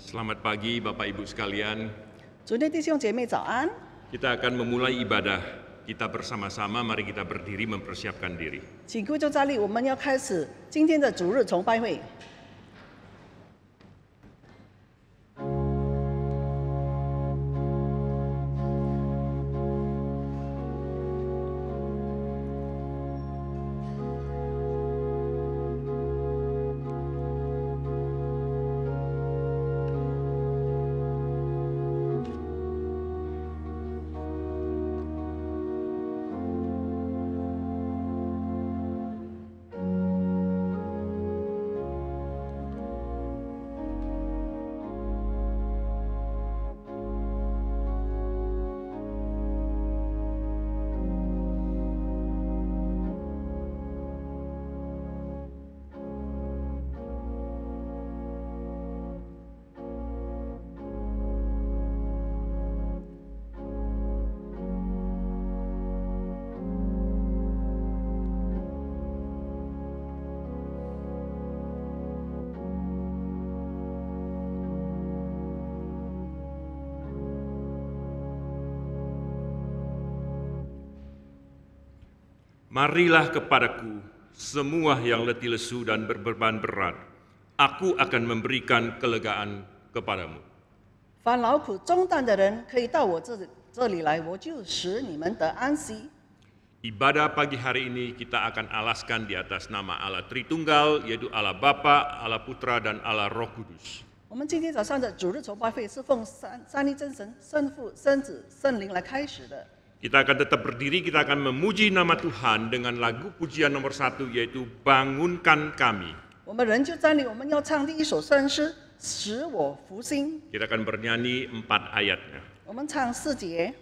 Selamat pagi Bapak Ibu sekalian. 主内弟兄姐妹早安。 Kita akan memulai ibadah kita bersama-sama. Mari kita berdiri mempersiapkan diri. 请贵州站立，我们要开始今天的主日崇拜会。 Marilah kepadaku semua yang letih lesu dan berbeban berat. Aku akan memberikan kelegaan kepadamu. 凡劳苦重担的人，可以到我这里来，我就使你们得安息。 Ibadah pagi hari ini kita akan alaskan di atas nama Allah Tritunggal, yaitu Allah Bapa, Allah Putra, dan Allah Roh Kudus. 我们今天早上的主日崇拜会是奉三一真神、圣父、圣子、圣灵来开始的。 Kita akan tetap berdiri, kita akan memuji nama Tuhan dengan lagu pujian nomor 1, yaitu Bangunkan Kami. 我们人就站立，我们要唱第一首圣诗，使我复兴。 Kita akan bernyanyi 4 ayatnya. 我们唱4节。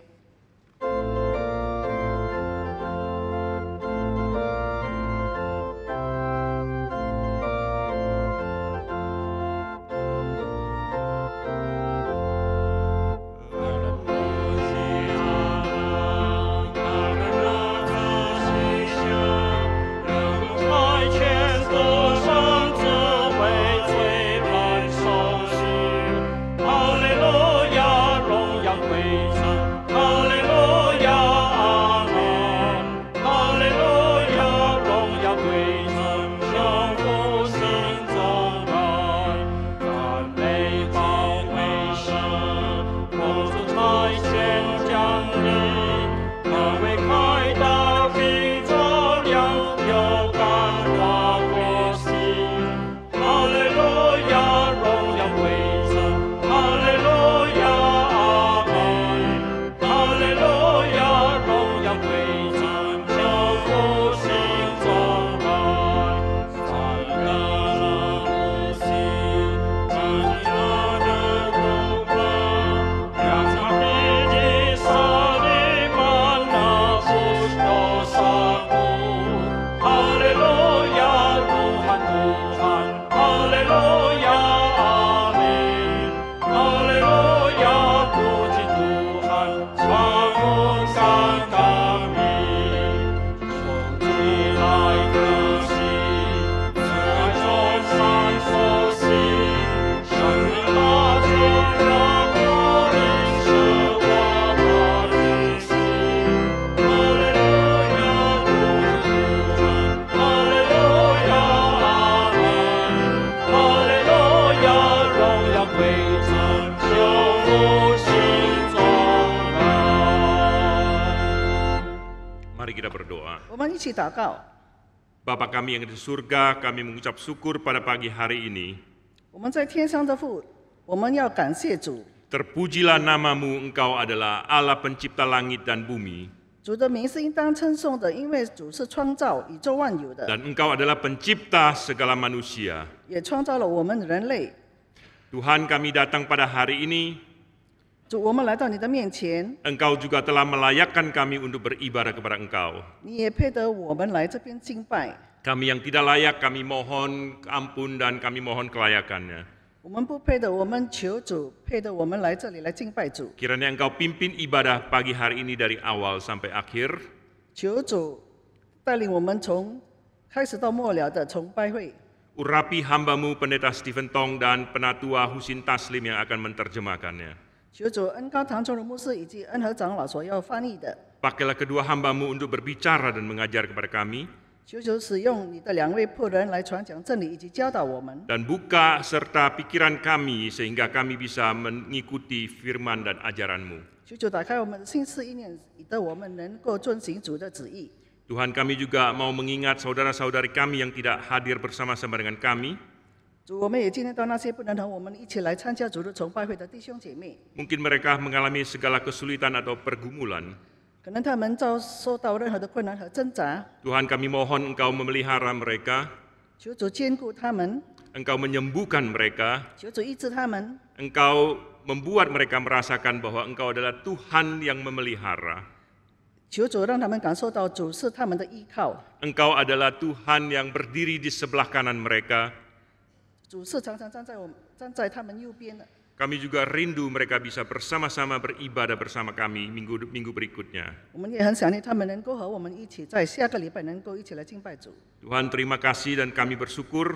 我们一起祷告。 Bapa kami yang di surga, kami mengucap syukur pada pagi hari ini. 我们在天上的父，我们要感谢主。 Terpujilah namamu, Engkau adalah Allah pencipta langit dan bumi. 主的名是应当称颂的，因为主是创造宇宙万有的， Dan Engkau adalah pencipta segala manusia. 也创造了我们人类。 Tuhan, kami datang pada hari ini. 主，我们来到你的面前， Engkau juga telah melayakkan kami untuk beribadah kepada Engkau. 你也配得我们来这边敬拜。 Kami yang tidak layak, kami mohon ampun dan kami mohon kelayakannya. 我们不配的，我们求主配得我们来这里来敬拜主。 Kiranya Engkau pimpin ibadah pagi hari ini dari awal sampai akhir. 求主带领我们从开始到末了的崇拜会。Urapi hamba-Mu Pendeta Stephen Tong dan Penatua Husin Taslim yang akan menerjemahkannya. 求主恩高唐崇荣牧师以及恩和长老所要翻译的， Pakailah kedua hamba-Mu untuk berbicara dan mengajar kepada kami, 求主使用你的2位仆人来传讲真理以及教导我们， dan buka serta pikiran kami sehingga kami bisa mengikuti firman dan ajaran-Mu. 求主打开我们的心思意念，以得我们能够遵行主的旨意。 Tuhan, kami juga mau mengingat saudara-saudari kami yang tidak hadir bersama-sama dengan kami. 主，我们也纪念到那些不能和我们一起来参加主日崇拜会的弟兄姐妹， Mungkin mereka mengalami segala kesulitan atau pergumulan. 可能他们遭受到任何的困难和挣扎， Tuhan, kami mohon Engkau memelihara mereka, 求主兼顾他们， Engkau menyembuhkan mereka, 求主医治他们， Engkau membuat mereka merasakan bahwa Engkau adalah Tuhan yang memelihara. 求主让他们感受到主是他们的依靠， Engkau adalah Tuhan yang berdiri di sebelah kanan mereka. 主是常常站在他们右边的。 Kami juga rindu mereka bisa bersama-sama beribadah bersama kami minggu berikutnya. 我们也很想念他们能够和我们一起在下个礼拜能够一起来敬拜主。 Tuhan, terima kasih dan kami bersyukur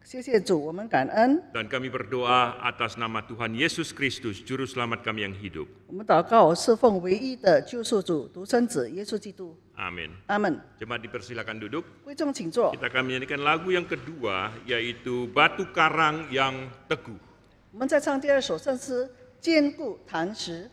谢谢主，我们感恩， dan kami berdoa atas nama Tuhan Yesus Kristus, Juru Selamat kami yang hidup. 我们祷告是奉唯一的救赎主独生子耶稣基督。 Amin. 阿门。 Jemaat dipersilakan duduk. 贵重请坐。 Kita akan menyanyikan lagu yang kedua, yaitu Batu Karang yang Teguh. 我们再唱第2首圣诗《坚固磐石》。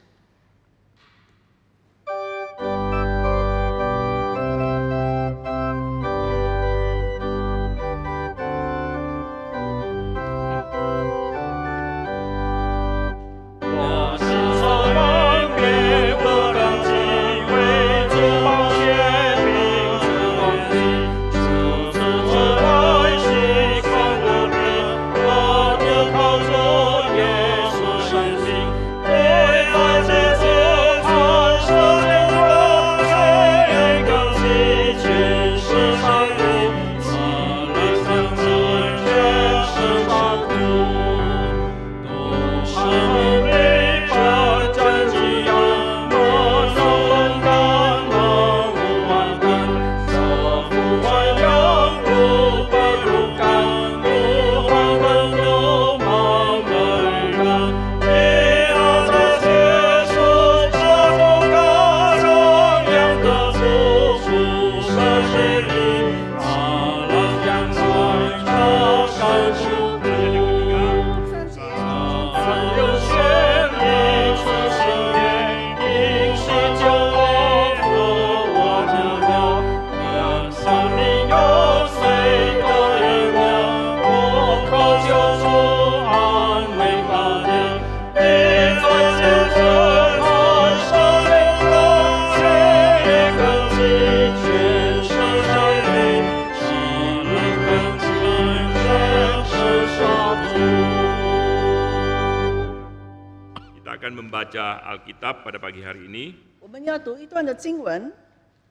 Membaca Alkitab pada pagi hari ini. 我们要读一段的经文。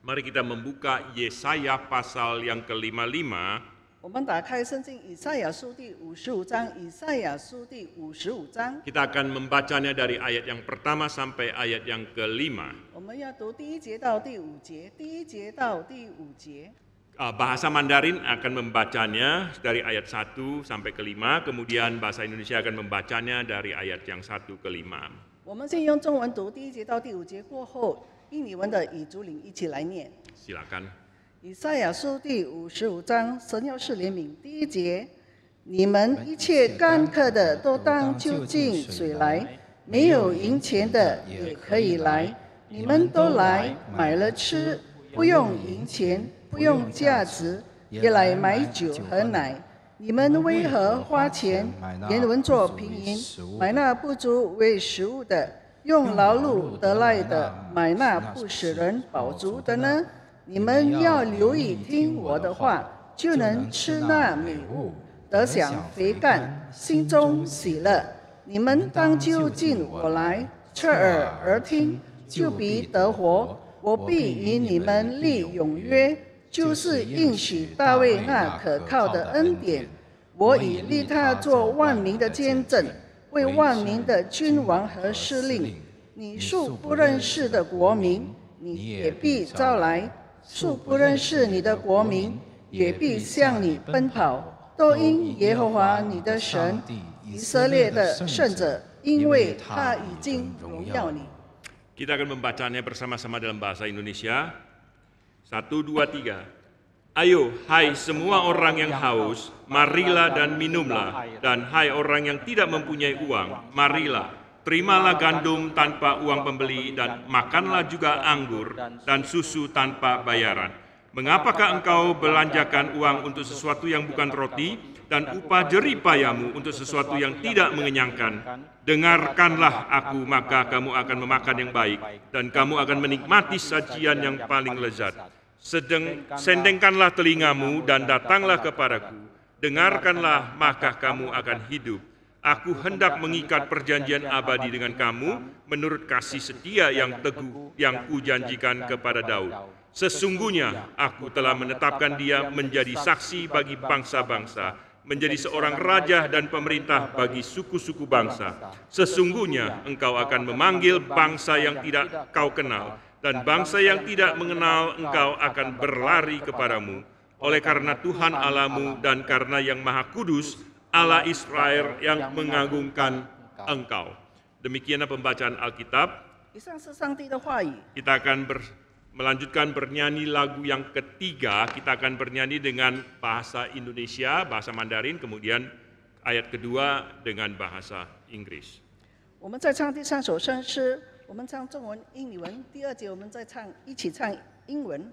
Mari kita membuka Yesaya pasal yang ke-55. 我们打开圣经以赛亚书第55章，以赛亚书第55章。 Kita akan membacanya dari ayat yang pertama sampai ayat yang ke-5. 我们要读第1节到第5节，第1节到第5节。 Bahasa Mandarin akan membacanya dari ayat 1 sampai ke-5, kemudian bahasa Indonesia akan membacanya dari ayat yang 1 ke 5. 我们先用中文读第1节到第5节，过后印尼文的以主领一起来念。 Silakan. 以赛亚书第55章，神要是怜悯。第1节，你们一切干渴的都当就近水来，没有银钱的也可以来，你们都来买了吃，不用银钱，不用价值，也来买酒和奶。 你们为何花钱言文作平银，买那不足为食物的，用劳碌得来的买那不使人饱足的呢？你们要留意听我的话，就能吃那美物，得享肥甘，心中喜乐。你们当就近我来，侧耳而听，就必得活。我必与你们立永约。 就是应许大卫那可靠的恩典，我已立他做万民的见证，为万民的君王和司令。你素不认识的国民，你也必招来；素不认识你的国民，也必向你奔跑。都因耶和华你的神，以色列的圣者，因为他已经荣耀你。 Kita akan membacanya bersama-sama dalam bahasa Indonesia. 1, 2, 3. Ayo, hai semua orang yang haus, marilah dan minumlah. Dan hai orang yang tidak mempunyai uang, marilah. Terimalah gandum tanpa uang pembeli dan makanlah juga anggur dan susu tanpa bayaran. Mengapakah engkau belanjakan uang untuk sesuatu yang bukan roti dan upah jerih payamu untuk sesuatu yang tidak mengenyangkan? Dengarkanlah aku, maka kamu akan memakan yang baik dan kamu akan menikmati sajian yang paling lezat. Sendengkanlah telingamu dan datanglah kepadaku. Dengarkanlah, maka kamu akan hidup. Aku hendak mengikat perjanjian abadi dengan kamu menurut kasih setia yang teguh yang kujanjikan kepada Daud. Sesungguhnya aku telah menetapkan dia menjadi saksi bagi bangsa-bangsa, menjadi seorang raja dan pemerintah bagi suku-suku bangsa. Sesungguhnya engkau akan memanggil bangsa yang tidak kau kenal, dan bangsa yang tidak mengenal engkau akan berlari kepadamu. Oleh karena Tuhan Allahmu dan karena yang Maha Kudus, Allah Israel yang mengagungkan engkau. Demikianlah pembacaan Alkitab. 以上是上帝的话语。 Kita akan melanjutkan bernyanyi lagu yang ketiga. Kita akan bernyanyi dengan bahasa Indonesia, bahasa Mandarin, kemudian ayat kedua dengan bahasa Inggris. 我们再唱第3首圣诗，我们唱中文、英语文。第2节我们再一起唱英文。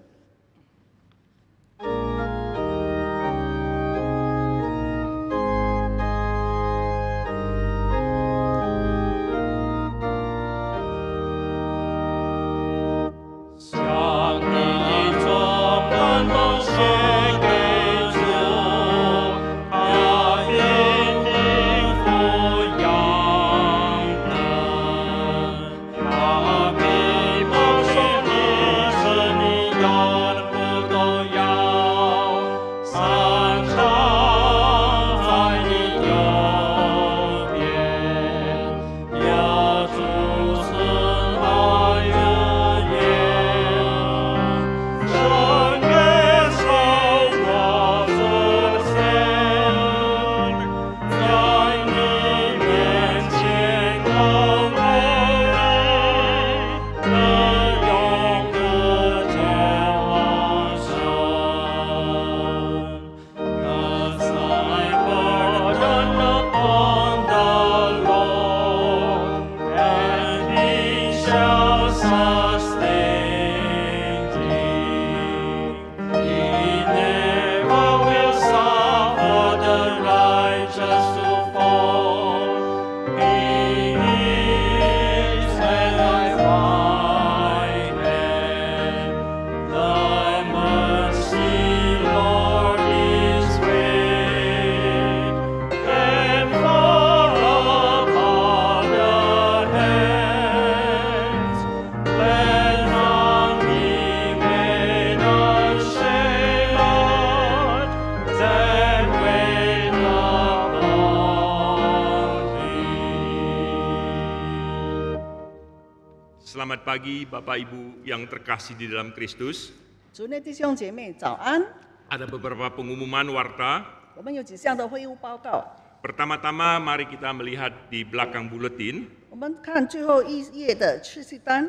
Selamat pagi Bapak Ibu yang terkasih di dalam Kristus. 主内弟兄姐妹早安。 Ada beberapa pengumuman warta. 我们有几项的会务报告。 Pertama-tama mari kita melihat di belakang buletin. 我们看最后一页的次序单。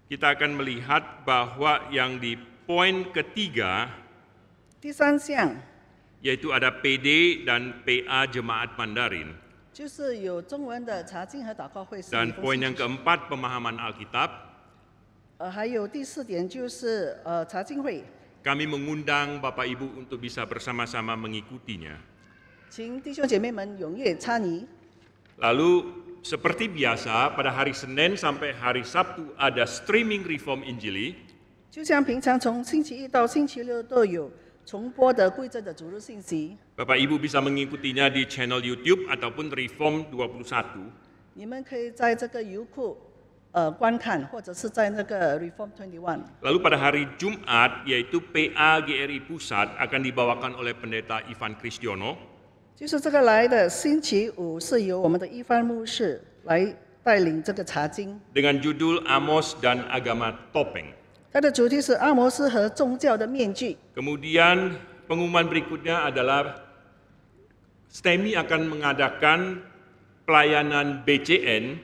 Kita akan melihat bahwa yang di poin ketiga 第3项 yaitu ada PD dan PA Jemaat Mandarin. 就是有中文的查经和祷告会。 Dan poin yang keempat pemahaman Alkitab. 还有第4点就是查经会。 Kami mengundang Bapak Ibu untuk bisa bersama-sama mengikutinya. 请弟兄姐妹们踊跃参与。 Lalu seperti biasa pada hari Senin sampai hari Sabtu ada streaming Reform Injili. 就像平常从星期1到星期6都有重播的贵正的主日信息。 Bapak Ibu bisa mengikutinya di channel YouTube ataupun Reform 21. 你们可以在这个优酷观看，或者是在那个 Reform 21。 Lalu pada hari Jumat yaitu PA GRI Pusat akan dibawakan oleh Pendeta Ivan Kristiono. 就是这个来的星期5是由我们的一番牧师来带领这个查经。 Dengan judul Amos dan Agama Topeng. 它的主题是阿摩斯和宗教的面具。 Kemudian pengumuman berikutnya adalah STEMI akan mengadakan pelayanan BCN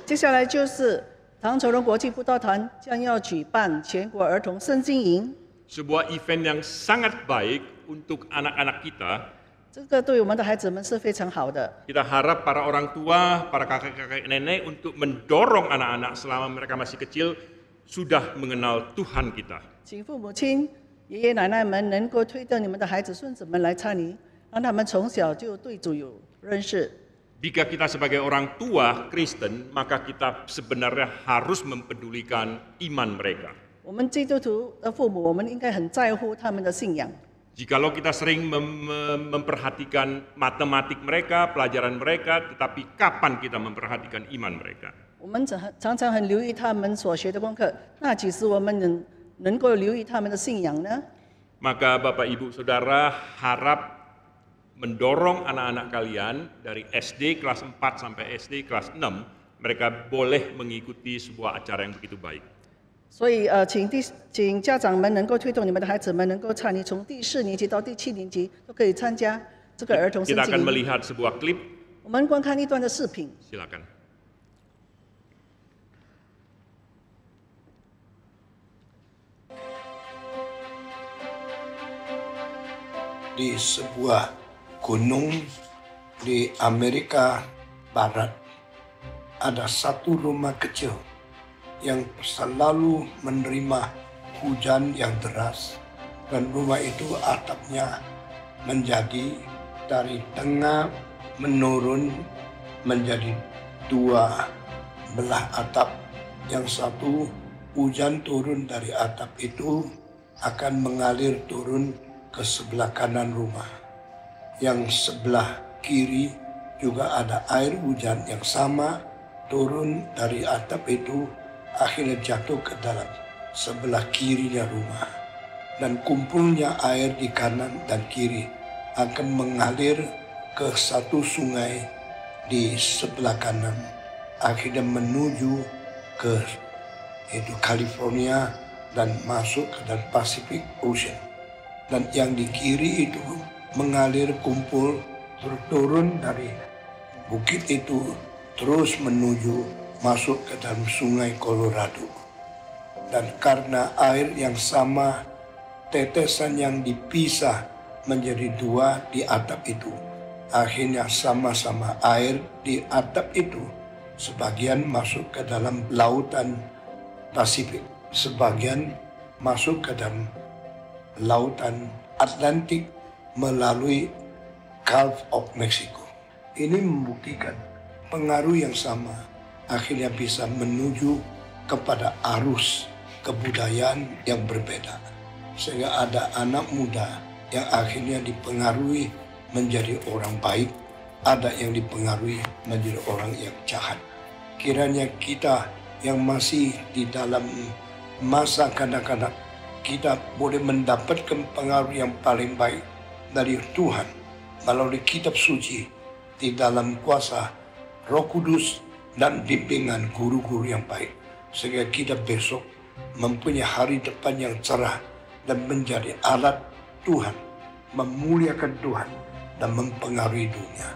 接下来就是唐崇荣国际布道团将要举办全国儿童圣经营， sebuah event yang sangat baik untuk anak-anak kita. 这个对我们的孩子们是非常好的。 Kita harap para orang tua, para kakek-kakek nenek untuk mendorong anak-anak selama mereka masih kecil sudah mengenal Tuhan kita. 请父母亲、爷爷奶奶们能够推动你们的孩子、孙子们来参与，让他们从小就对主有认识。 Jika kita sebagai orang tua Kristen, maka kita sebenarnya harus mempedulikan iman mereka. 我们基督徒的父母，我们应该很在乎他们的信仰。 Jikalau kita sering memperhatikan matematik mereka, pelajaran mereka, tetapi kapan kita memperhatikan iman mereka? 我们常常很留意他们所学的功课，那几时我们能够留意他们的信仰呢？ Maka Bapak Ibu Saudara harap mendorong anak-anak kalian dari SD kelas 4 sampai SD kelas 6, mereka boleh mengikuti sebuah acara yang begitu baik. 所以请家长们能够推动你们的孩子们能够参与，从第4年级到第7年级都可以参加这个儿童圣 Kita 经 akan 营。 melihat sebuah klip, 我们观看一段的视频。 silakan. Di sebuah gunung di Amerika Barat ada satu rumah kecil yang selalu menerima hujan yang deras, dan rumah itu atapnya menjadi dari tengah menurun menjadi dua belah atap. Yang satu hujan turun dari atap itu akan mengalir turun ke sebelah kanan rumah. Yang sebelah kiri juga ada air hujan yang sama turun dari atap itu, akhirnya jatuh ke dalam sebelah kirinya rumah. Dan kumpulnya air di kanan dan kiri akan mengalir ke satu sungai di sebelah kanan, akhirnya menuju ke California dan masuk ke dalam Pacific Ocean. Dan yang di kiri itu mengalir kumpul turun dari bukit itu terus menuju masuk ke dalam sungai Colorado. Dan karena air yang sama, tetesan yang dipisah menjadi dua di atap itu, akhirnya sama-sama air di atap itu sebagian masuk ke dalam lautan Pasifik, sebagian masuk ke dalam lautan Atlantik melalui Gulf of Mexico. Ini membuktikan pengaruh yang sama akhirnya bisa menuju kepada arus kebudayaan yang berbeda. Sehingga ada anak muda yang akhirnya dipengaruhi menjadi orang baik, ada yang dipengaruhi menjadi orang yang jahat. Kiranya kita yang masih di dalam masa kanak-kanak, kita boleh mendapatkan pengaruh yang paling baik dari Tuhan melalui kitab suci di dalam kuasa Roh Kudus dan bimbingan guru-guru yang baik, sehingga kita besok mempunyai hari depan yang cerah dan menjadi alat Tuhan, memuliakan Tuhan dan mempengaruhi dunia.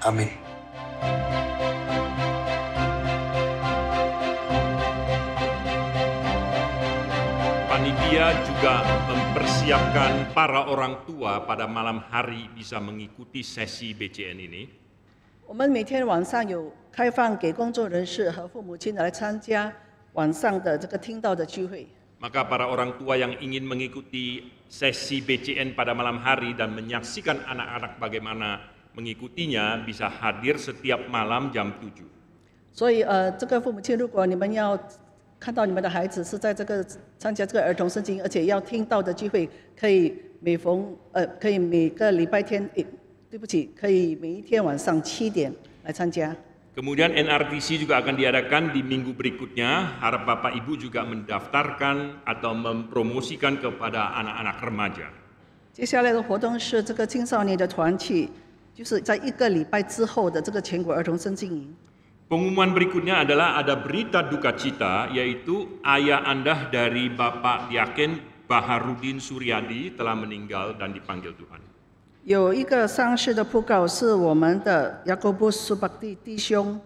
Amin. Panitia juga mempersiapkan para orang tua pada malam hari bisa mengikuti sesi BCN ini. 我们每天晚上有开放给工作人士和父母亲来参加晚上的这个听道的聚会。 Maka para orang tua yang ingin mengikuti sesi BCN pada malam hari dan menyaksikan anak-anak bagaimana mengikutinya bisa hadir setiap malam jam 7. 所以这个父母亲，如果你们要看到你们的孩子是在这个参加这个儿童圣经，而且要听到的聚会，可以可以每个礼拜天，对不起，可以每一天晚上7点来参加。 Kemudian NRTC juga akan diadakan di minggu berikutnya. Harap Bapak Ibu juga mendaftarkan atau mempromosikan kepada anak-anak remaja. 接下来的活动是这个青少年的团契，就是在1个礼拜之后的这个全国儿童圣经营。 Pengumuman berikutnya adalah ada berita duka cita, yaitu ayah Anda dari Bapak Diaken Baharudin Suryadi telah meninggal dan dipanggil Tuhan. 有一个丧事的讣告，是我们的Yakobus Subakti弟兄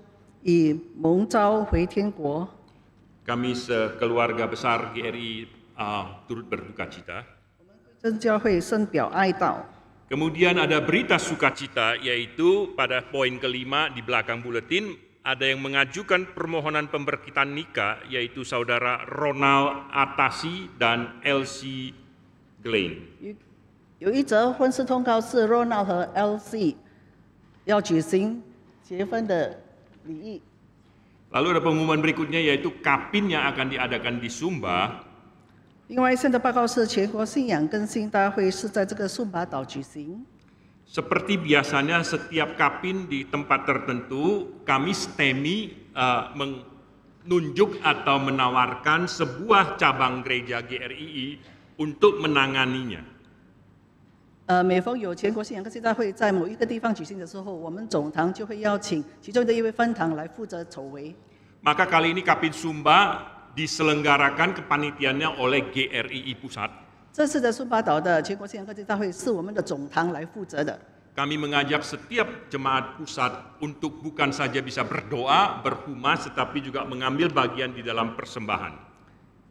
已蒙召回天国。 Kami sekeluarga besar GRI turut berduka cita. 真教会深表哀悼。 Kemudian ada berita sukacita, yaitu pada poin kelima di belakang buletin ada yang mengajukan permohonan pemberkitan nikah, yaitu saudara Ronald Atasi dan Elsie Glenn. 有一则婚事通告是 Ronald 和 LC 要举行结婚的礼仪。 Lalu ada pengumuman berikutnya, yaitu Kapin yang akan diadakan di Sumba. 另外一项的报告是全国信仰更新大会是在这个苏巴岛举行。 Seperti biasanya setiap Kapin di tempat tertentu, kami STEMI menunjuk atau menawarkan sebuah cabang gereja GRII untuk menanganinya. 每逢有全国信仰更新大会在某一个地方举行的时候，我们总堂就会邀请其中的一位分堂来负责筹备。 Maka kali ini Kapin Sumba diselenggarakan kepanitiaannya oleh GRII Pusat. 这次的苏巴岛的全国信仰更新大会是我们的总堂来负责的。 Kami mengajak setiap jemaat pusat untuk bukan saja bisa berdoa, berhumas, tetapi juga mengambil bagian di dalam persembahan.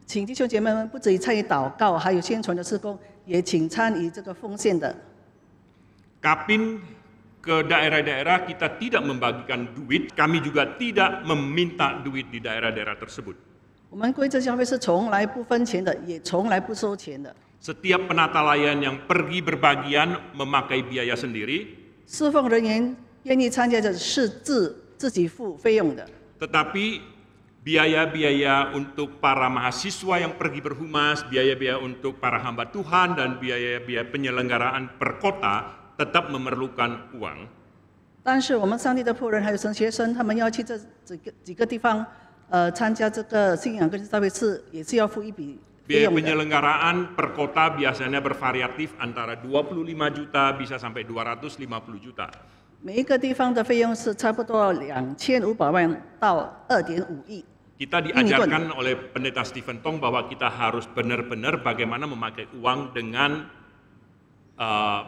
请弟兄姐妹们不止参与祷告，还有宣传的事工，也请参与这个奉献的。 Kapin ke daerah-daerah kita tidak membagikan duit, kami juga tidak meminta duit di daerah-daerah tersebut. 我们归正教会是从来不分钱的，也从来不收钱的。 Setiap penata layan yang pergi berbagian memakai biaya sendiri, 侍奉人员愿意参加的是自己付费用的。 tetapi biaya-biaya untuk para mahasiswa yang pergi berhumas, biaya-biaya untuk para hamba Tuhan, dan biaya-biaya penyelenggaraan per kota tetap memerlukan uang. 但是我们上帝的仆人还有神学生，他们要去这几个地方，参加这个信仰更新大会也是要付一笔费 Biaya 用的。 penyelenggaraan per kota biasanya bervariatif antara 25 juta bisa sampai 250 juta. 每一个地方的费用是差不多2500万到2.5亿。 Kita diajarkan oleh Pendeta Stephen Tong bahwa kita harus benar-benar bagaimana memakai uang dengan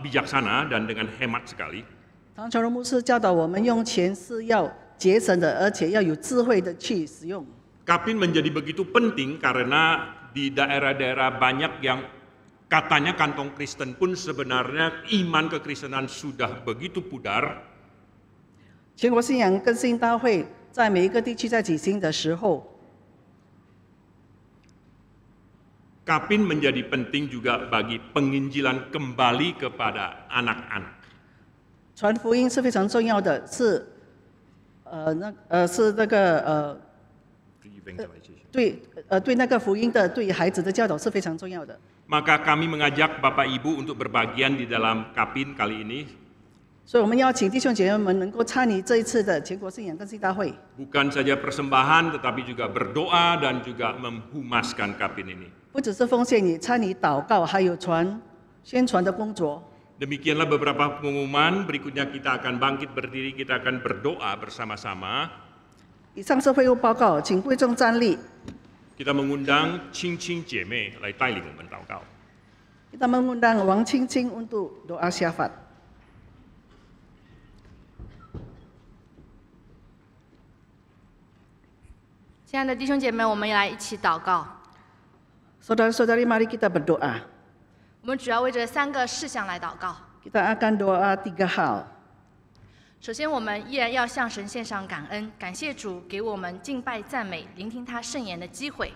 bijaksana dan dengan hemat sekali. 唐传荣牧师教导我们用钱是要节省的，而且要有智慧的去使用。 Kapin menjadi begitu penting karena di daerah-daerah banyak yang katanya kantong Kristen pun sebenarnya iman kekristenan sudah begitu pudar. 全国信仰更新大会在每一个地区在举行的时候， Kapin menjadi penting juga bagi penginjilan kembali kepada anak-anak. 传福音是非常重要的，是对那个福音的对孩子的教导是非常重要的。 Maka kami mengajak Bapak Ibu untuk berbagian di dalam Kapin kali ini. 所以我们邀请弟兄姐妹们能够参与这一次的全国信仰更新大会。 Bukan saja persembahan, tetapi juga berdoa dan juga menghumaskan Kapin ini. 不只是奉献，也参与祷告，还有宣传的工作。 Demikianlah beberapa pengumuman, berikutnya kita akan bangkit berdiri, kita akan berdoa bersama-sama. 以上是会务报告，请会众站立。 Kita mengundang Cing-Cing 姐妹来带领我们祷告。 Kita mengundang Wang Cing-Cing untuk doa syafaat. 亲爱的弟兄姐妹，我们来一起祷告。 Saudara-saudari, mari kita berdoa. 我们主要为这3个事项来祷告。 Kita akan doa 3 hal. 首先，我们依然要向神献上感恩，感谢主给我们敬拜、赞美、聆听他圣言的机会。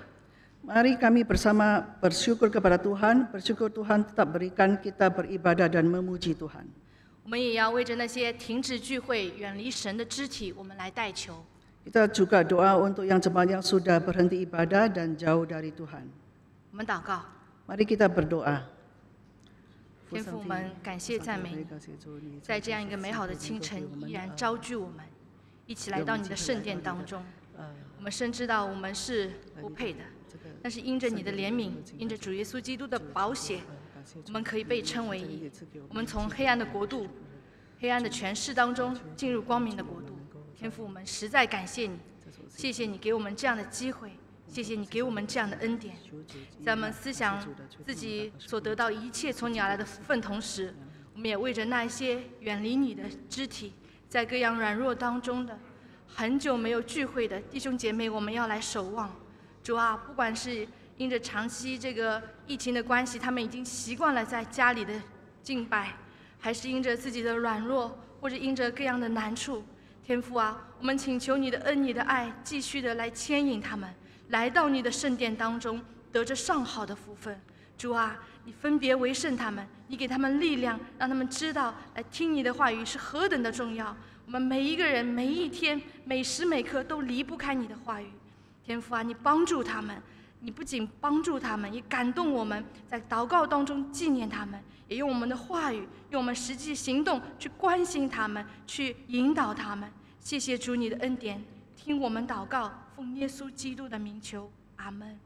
Mari kami bersama bersyukur kepada Tuhan, bersyukur Tuhan tetap berikan kita beribadah dan memuji Tuhan. 我们也要为着那些停止聚会、远离神的肢体，我们来代求。 Kita juga doa untuk yang jemaat yang sudah berhenti ibadah dan jauh dari Tuhan. 我们祷告， Mari kita berdoa. 天父，我们感谢赞美你，在这样一个美好的清晨，依然招聚我们，一起来到你的圣殿当中。我们深知道我们是不配的，但是因着你的怜悯，因着主耶稣基督的宝血，我们可以被称为义。我们从黑暗的国度、黑暗的权势当中进入光明的国度。天父，我们实在感谢你，谢谢你给我们这样的机会，谢谢你给我们这样的恩典。在我们思想自己所得到一切从你而来的福分同时，我们也为着那些远离你的肢体，在各样软弱当中的很久没有聚会的弟兄姐妹，我们要来守望。主啊，不管是因着长期这个疫情的关系，他们已经习惯了在家里的敬拜，还是因着自己的软弱，或者因着各样的难处，天父啊，我们请求你的恩、你的爱，继续的来牵引他们，来到你的圣殿当中，得着上好的福分。主啊，你分别为圣他们，你给他们力量，让他们知道来听你的话语是何等的重要。我们每一个人、每一天、每时每刻都离不开你的话语。天父啊，你帮助他们，你不仅帮助他们，也感动我们，在祷告当中纪念他们，也用我们的话语，用我们实际行动去关心他们，去引导他们。谢谢主你的恩典，听我们祷告，奉耶稣基督的名求，阿门。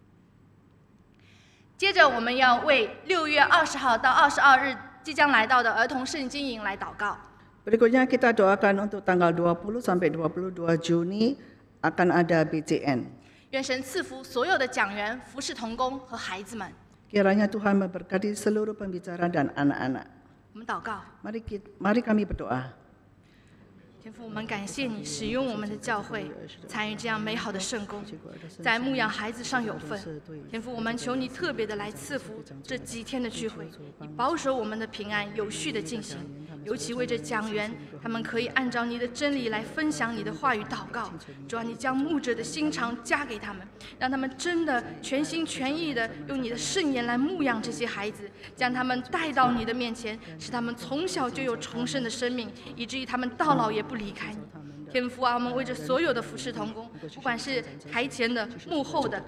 接着，我们要为6月20号到22日即将来到的儿童圣经营来祷告。Berikutnya kita doakan untuk tanggal 20 sampai 22 Juni akan ada BCN. 愿神赐福所有的讲员、服侍同工和孩子们。 Kiranya Tuhan memberkati seluruh pembicara dan anak-anak. 我们祷告。 Mari kami berdoa. 天父，我们感谢你使用我们的教会，参与这样美好的圣工，在牧养孩子上有份。天父，我们求你特别的来赐福这几天的聚会，你保守我们的平安有序的进行。尤其为着讲员，他们可以按照你的真理来分享你的话语祷告。主啊，你将牧者的心肠加给他们，让他们真的全心全意的用你的圣言来牧养这些孩子，将他们带到你的面前，使他们从小就有重生的生命，以至于他们到老也不离开你。天父啊，我们为着所有的服侍同工，不管是台前的、幕后的、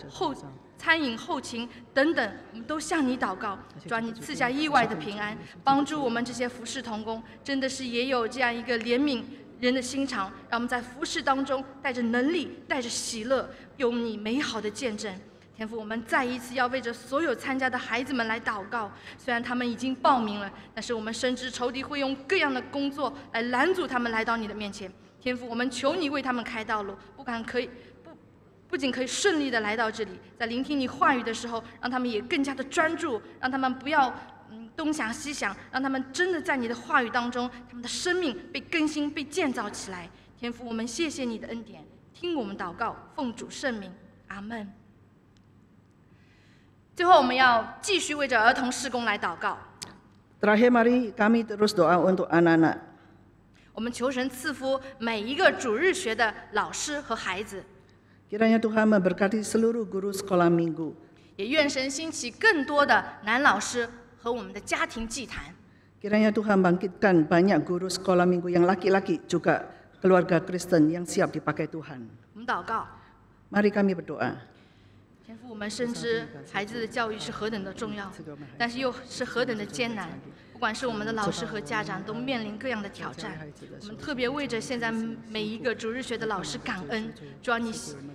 餐饮后勤等等，我们都向你祷告，主啊，你赐下意外的平安，帮助我们这些服侍同工，真的是也有这样一个怜悯人的心肠，让我们在服侍当中带着能力、带着喜乐，用你美好的见证。天父，我们再一次要为着所有参加的孩子们来祷告。虽然他们已经报名了，但是我们深知仇敌会用各样的工作来拦阻他们来到你的面前。天父，我们求你为他们开道路，不仅可以顺利的来到这里，在聆听你话语的时候，让他们也更加的专注，让他们不要东想西想，让他们真的在你的话语当中，他们的生命被更新、被建造起来。天父，我们谢谢你的恩典，听我们祷告，奉主圣名，阿门。最后，我们要继续为着儿童事工来祷告。Terakhir, mari kami terus doa untuk anak-anak. 我们求神赐福每一个主日学的老师和孩子。Kiranya Tuhan memberkati seluruh guru sekolah minggu. 也愿神兴起更多的男老师和我们的家庭祭坛。Kiranya Tuhan bangkitkan banyak guru sekolah minggu yang laki-laki juga keluarga Kristen yang siap dipakai Tuhan. 我们祷告。 Mari kami berdoa. 天父，我们深知孩子的教育是何等的重要，但是又是何等的艰难。不管是我们的老师和家长，都面临各样的挑战。我们特别为着现在每一个主日学的老师感恩，主要你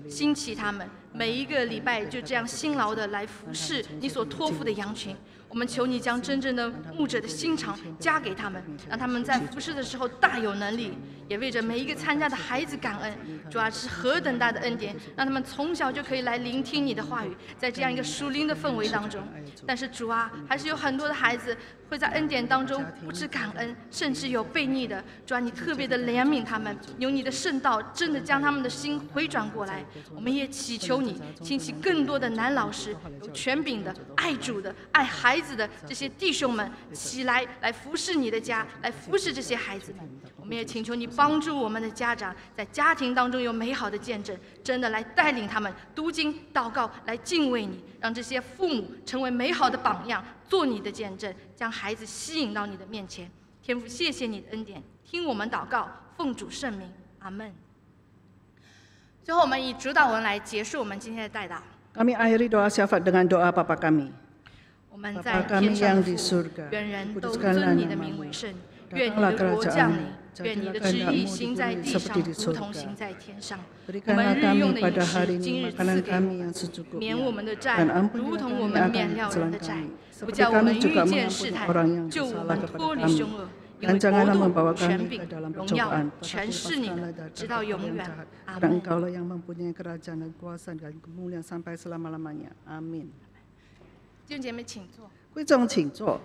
兴起他们，每一个礼拜就这样辛劳的来服侍你所托付的羊群。我们求你将真正的牧者的心肠加给他们，让他们在服侍的时候大有能力。也为着每一个参加的孩子感恩，主要是何等大的恩典，让他们从小就可以来聆听你的话语，在这样一个属灵的氛围当中。但是主啊，还是有很多的孩子会在恩典当中不知感恩，甚至有悖逆的。主啊，你特别的怜悯他们，用你的圣道真的将他们的心回转过来。我们也祈求你兴起更多的男老师，有权柄的、爱主的、爱孩子的这些弟兄们起来，来服侍你的家，来服侍这些孩子们。我们也请求你帮助我们的家长，在家庭当中有美好的见证，真的来带领他们读经、祷告，来敬畏你，让这些父母成为美好的榜样，做你的见证，将孩子吸引到你的面前。天父，谢谢你的恩典，听我们祷告，奉主圣名，阿门。最后，我们以主祷文来结束我们今天的代祷。Kami akhiri doa syafaat dengan doa Bapa kami. 我们在天上的父，愿人都尊你的名为圣，愿你的国降临，愿你的旨意行在地上，如同行在天上。我们日用的饮食，今日赐给我们，免我们的债，如同我们免了人的债，不叫我们遇见试探，救我们脱离凶恶。因为国度、权柄、荣耀，全是你的，直到永远。阿门。 Engkaulah yang mempunyai kerajaan dan kuasa dan kemuliaan sampai selama-lamanya. Amin. 弟兄姐妹，请坐。贵重请坐。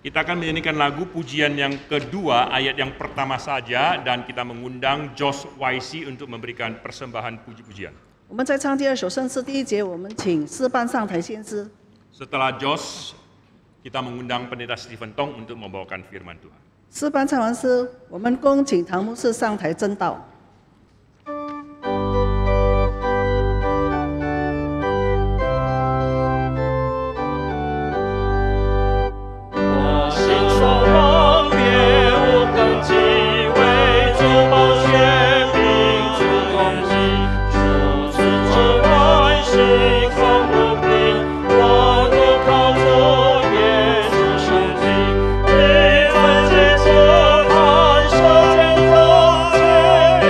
Kita akan menyanyikan lagu pujian yang kedua, ayat yang pertama saja, dan kita mengundang Josh YC untuk memberikan persembahan puji-pujian. 我们在唱第二首圣诗第一节，我们请诗班上台先知。 Setelah Josh, kita mengundang Pendeta Stephen Tong untuk membawakan firman Tuhan. 诗班唱完诗，我们恭请唐牧师上台证道。 一分接着弹射箭中间。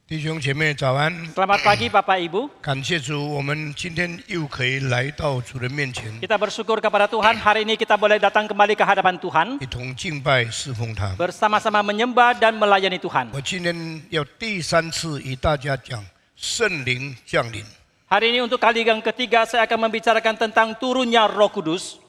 弟兄姐妹早安， Selamat pagi Bapak Ibu. 感谢主，我们今天又可以来到主的面前， Kita bersyukur kepada Tuhan, hari ini kita boleh datang kembali ke hadapan Tuhan, 一同敬拜侍奉他。 bersama-sama menyembah dan melayani Tuhan. 我今天要第3次与大家讲圣灵降临。 Hari ini untuk kali yang ketiga saya akan membicarakan tentang turunnya Roh Kudus.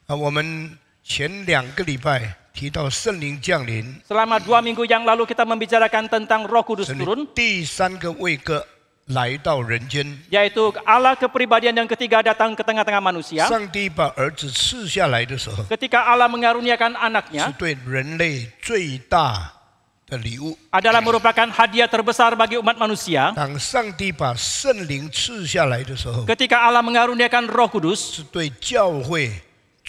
我们前2个礼拜提到圣灵降临， Selama 2 minggu yang lalu kita membicarakan tentang Roh Kudus 神的 turun, 第3个位格来到人间， yaitu Allah kepribadian yang ketiga datang ke tengah-tengah manusia. 上帝把儿子赐下来的时候， Ketika Allah mengaruniakan 是 anaknya, 对人类最大的礼物。 adalah merupakan hadiah terbesar bagi umat manusia. 当上帝把圣灵赐下来的时候， Ketika Allah mengaruniakan Roh Kudus, 是对教会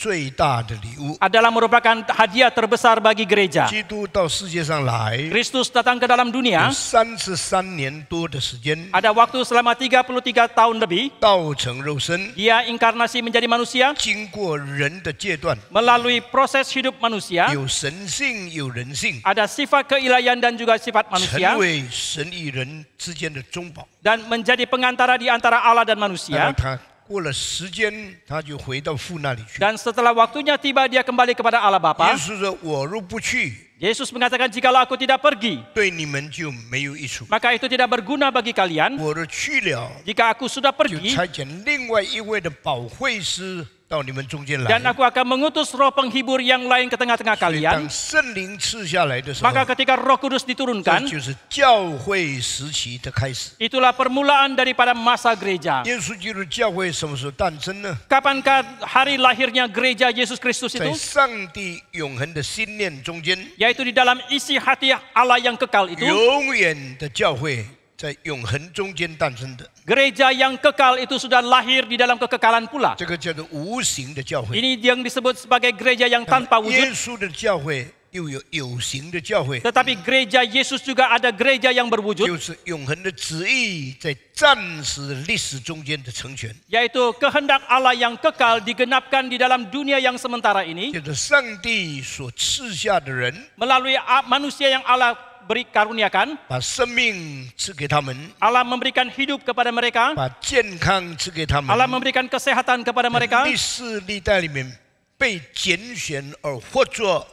最大的礼物。 adalah merupakan hadiah terbesar bagi gereja. 基督到世界上来， Kristus datang ke dalam 有 dunia, 33年多的时间， ada waktu selama 33 tahun lebih, 道成肉身， dia inkarnasi menjadi manusia, 经过人的阶段， melalui proses hidup manusia, 有神性，有人性， ada sifat keilahian dan juga sifat 成 manusia, 为神与人之间的中保。 dan menjadi pengantara di antara Allah dan 然后 manusia. 他过了时间，他就回到父那里去。 Dan setelah waktunya tiba, dia kembali kepada Allah 耶 Bapa. 稣说：“我若不去， Yesus mengatakan, jikalau aku tidak pergi, 对你们就没有益处； maka itu tidak berguna bagi kalian. 我若去了， Jika aku sudah 就 pergi, 差遣另外一位的保惠师到你们中间 dan 来。 aku akan mengutus roh penghibur yang lain ke tengah-tengah 所以 kalian. 当圣灵赐下来的时候， Maka ketika Roh Kudus 这 diturunkan, 就是教会时期的开始。 itulah permulaan daripada masa gereja. 耶稣基督教会什么时候诞生呢？ Kapankah hari lahirnya gereja Yesus Kristus 在 itu? 上帝永恒的心念中间， Yaitu di dalam isi hati Allah yang kekal itu. 永远的教会在永恒中间诞生的， Gereja yang kekal itu sudah lahir di dalam kekekalan pula. 这个叫做无形的教会。 Ini yang disebut sebagai gereja yang tanpa 耶 wujud. 稣的教会又有形的教会， Tetapi gereja Yesus juga ada gereja yang 就 berwujud. 是永恒的旨意在暂时历史中间的成全， Yaitu kehendak Allah yang kekal digenapkan di dalam dunia yang sementara ini. 就是上帝所赐下的人， Melalui manusia yang Allah beri karuniakan. 把生命赐给他们， Allah memberikan hidup kepada mereka. 把健康赐给他们。 Allah memberikan kesehatan kepada mereka. 历世历代里面被拣选而或者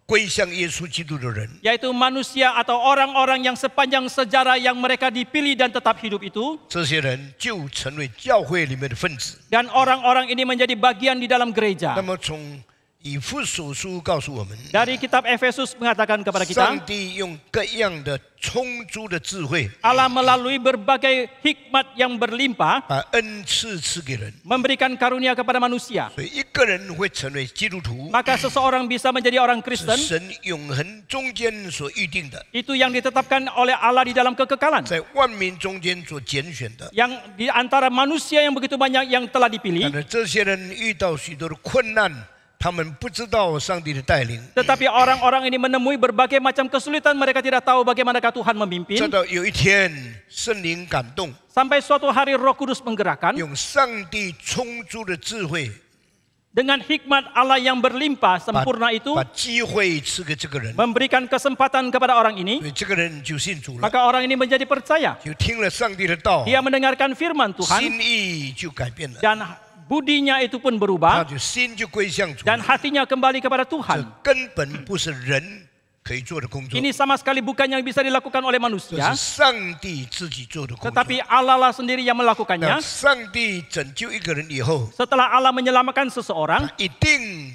归向耶稣基督的人， Yaitu manusia atau orang-orang yang sepanjang sejarah yang mereka dipilih dan tetap hidup itu. 这些人就成为教会里面的分子。 Dan orang-orang ini menjadi bagian di dalam 那 gereja. 么从以弗所书告诉我们， Dari kitab Efesus mengatakan kepada 上 kita, 帝用各样的充足的智慧， Allah melalui berbagai hikmat yang berlimpah 把恩赐赐给人， memberikan karunia kepada manusia. 所以一个人会成为基督徒， Maka seseorang bisa menjadi orang 是 Kristen. 神永恒中间所预定的， Itu yang ditetapkan oleh Allah di dalam kekekalan. 在万民中间所拣选的。 Yang di antara manusia yang begitu banyak yang telah 但 dipilih. 是这些人遇到许多的困难，他们不知道上帝的带领。 Tetapi orang-orang ini menemui berbagai macam kesulitan. Mereka tidak tahu bagaimanakah Tuhan 直 memimpin. 到有一天，圣灵感动， Sampai suatu hari Roh Kudus menggerakkan. 用上帝充足的智慧， Dengan hikmat Allah yang berlimpah sempurna itu. 把机会赐给这个人， Memberikan kesempatan kepada orang 所 ini. 以这个人就信主了， Maka orang ini menjadi percaya. 就听了上帝的道， Dia mendengarkan firman Tuhan. 心意就改变了， Dan budinya itu pun 他 berubah. 就心就归向主。 Dan hatinya kembali kepada 这 Tuhan. 根本不是人可以做的工作， Ini sama sekali bukan yang bisa dilakukan oleh 这 manusia. 是上帝自己做的工作。 Tetapi Allah lah sendiri yang 那 melakukannya. 上帝拯救一个人以后， Setelah Allah menyelamatkan seseorang, 一定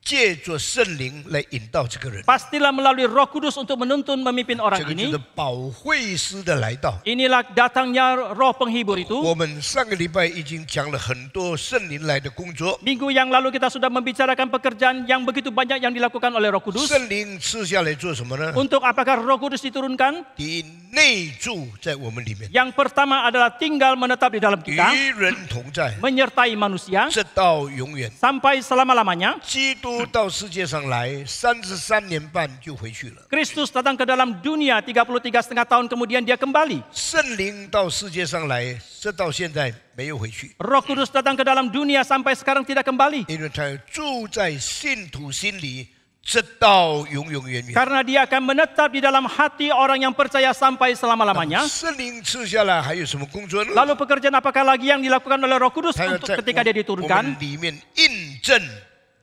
借着圣灵来引导这个人。 pastilah melalui Roh Kudus untuk menuntun memimpin 这 orang 个就 ini. 是保惠师的来到。 Inilah datangnya Roh penghibur itu. 我们上个礼拜已经讲了很多圣灵来的工作。 Minggu yang lalu kita sudah membicarakan pekerjaan yang begitu banyak yang dilakukan oleh Roh Kudus. 圣灵赐下来做什么呢？ Untuk apakah Roh Kudus diturunkan? 第一，内住在我们里面， Yang pertama adalah tinggal menetap di dalam kita, 与人同在， menyertai manusia 直到永远。 sampai selama-lamanya. 基督到世界上来33年半就回去了， Kristus datang ke dalam dunia 33,5 tahun kemudian dia kembali. 圣灵到世界上来，直到现在没有回去， Roh Kudus datang ke dalam dunia sampai sekarang tidak kembali. 因为他住在信徒心里，直到永永远远。 Karena dia akan menetap di dalam hati orang yang percaya sampai selama-lamanya. 圣灵赐下来还有什么工作呢？ Lalu pekerjaan apakah lagi yang dilakukan oleh Roh Kudus 他要 untuk 在 ketika dia 我 diturunkan? 们里面印证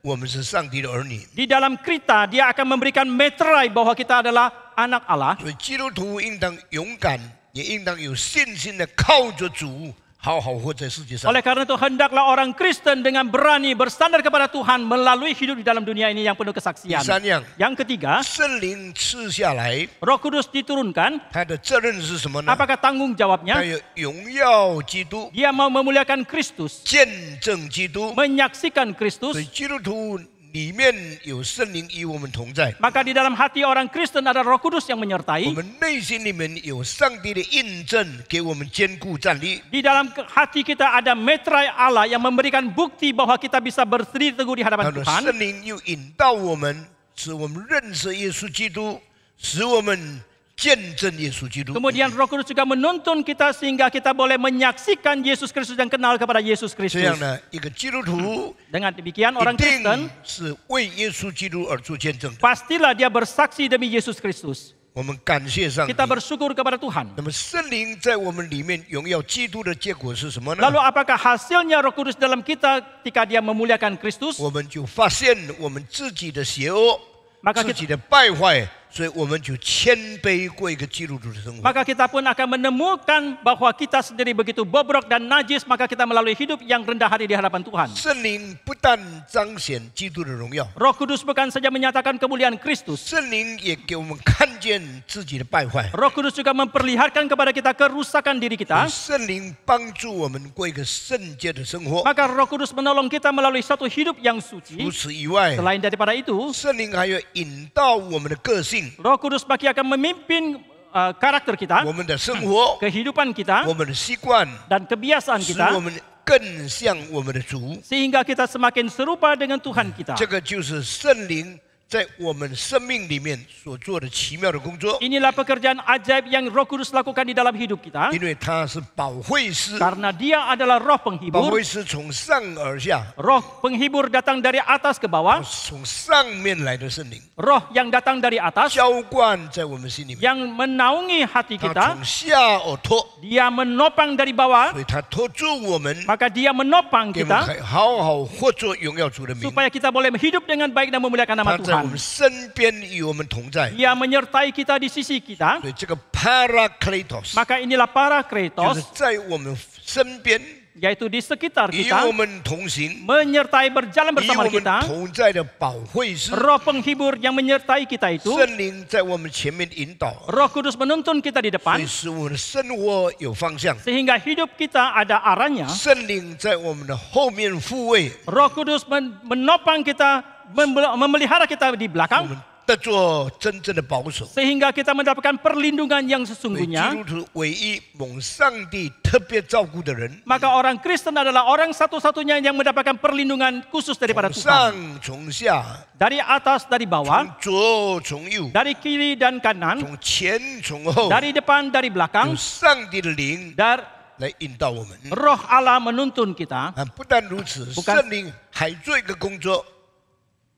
我们是上帝的儿女。 Di dalam kita dia akan memberikan meterai bahwa kita adalah anak Allah. 所以基督徒应当勇敢，也应当有信心的靠着主，好好活在世界上。 Oleh karena itu hendaklah orang Kristen dengan berani bersandar kepada Tuhan melalui hidup di dalam dunia ini yang penuh 第 kesaksian. 三样， Yang ketiga, 圣灵赐下来， Roh Kudus diturunkan. 他的责任是什么呢？ Apakah tanggung 他 jawabnya? 要荣耀基督， Dia mau memuliakan Kristus, 见证基督。 menyaksikan 所 Kristus. 以基督徒里面有圣灵与我们同在， Maka di dalam hati orang Kristen ada Roh Kudus yang 我 menyertai. 们内心里面有上帝的印证，给我们坚固站立。 Di dalam hati kita ada meterai Allah yang memberikan bukti bahwa kita bisa berdiri teguh di 他 hadapan 的 Tuhan. 圣灵又引导我们，使我们认识耶稣基督，使我们见证耶稣基督。 Kemudian Roh Kudus juga menuntun kita sehingga kita boleh menyaksikan Yesus Kristus dan kenal kepada Yesus 这 Kristus. 样呢，一个基督徒 Dengan demikian 一 orang 定 Kristen 是为耶稣基督而做见证的。 pastilah dia bersaksi demi Yesus Kristus. 我们感谢上帝。 Kita bersyukur kepada Tuhan. 那么圣灵在我们里面荣耀基督的结果是什么呢？ Lalu apakah hasilnya Roh Kudus dalam kita ketika dia memuliakan Kristus? 我们就发现我们自己的邪恶， Maka 自 kita, 己的败坏，所以我们就谦卑过一个基督徒的生活。 maka kita pun akan menemukan bahwa kita sendiri begitu bobrok dan najis, maka kita melalui hidup yang rendah hati di hadapan Tuhan. 圣灵不但彰显基督的荣耀， Roh Kudus bukan saja menyatakan kemuliaan Kristus. 圣灵也给我们看见自己的败坏。 Roh Kudus juga memperlihatkan kepada kita kerusakan diri kita. 圣灵帮助我们过一个圣洁的生活。 Maka Roh Kudus menolong kita melalui satu hidup yang 除 suci. 此以外， Selain daripada itu, 圣灵还要引导我们的个性、 Roh Kudus bagi akan memimpin karakter kita, 我们的生活、 kehidupan kita, 我们的习惯， dan kebiasaan 使 kita, 我们更像我们的主。 sehingga kita semakin serupa dengan Tuhan kita. 这个就是圣灵在我们生命里面所做的奇妙的工作， Inilah pekerjaan ajaib yang Roh Kudus lakukan di dalam hidup kita, 因为他是保惠师， karena Dia adalah Roh 保 penghibur. 惠师从上而下， Roh penghibur datang dari atas ke bawah, 从上面来的圣灵， Roh yang datang dari atas 浇灌在我们心里面， yang menaungi hati 他 kita. 从下而托， Dia menopang dari bawah, 所以他托住我们， maka Dia menopang 给我们 kita 好好活出荣耀主的名。 supaya kita boleh hidup dengan baik dan memuliakan nama 他在我 Tuhan. 们身边与我们同在， Dia menyertai kita di sisi kita. 所以这个 Parakletos Maka inilah para 就是 Kratos, 在我们身边， yaitu di sekitar 与 kita, 我们同行， menyertai berjalan 与 bersama 我们 kita. 同在的保惠师。 Roh penghibur yang menyertai kita itu, 圣灵在我们前面引导， Roh Kudus menuntun kita di 所 depan, 以使我们的生活有方向。 sehingga hidup kita ada arahnya. 圣灵在我们的后面护卫， Roh Kudus menopang kita, memelihara kita di 我 belakang, 们得做真正的保守。 sehingga kita mendapatkan perlindungan yang 所以基 sesungguhnya. 督徒唯一蒙上帝特别照顾的人， Maka orang Kristen adalah orang satu-satunya yang mendapatkan perlindungan khusus daripada 从 Tuhan. 上从下， Dari atas, dari 从 bawah, 左从右， dari kiri dan kanan, 从前从后， dari depan, dari 有 belakang, 上帝的灵 dan 来引导我们。 Roh Allah menuntun kita. 啊，不但如此， Bukan- 圣灵还做一个工作，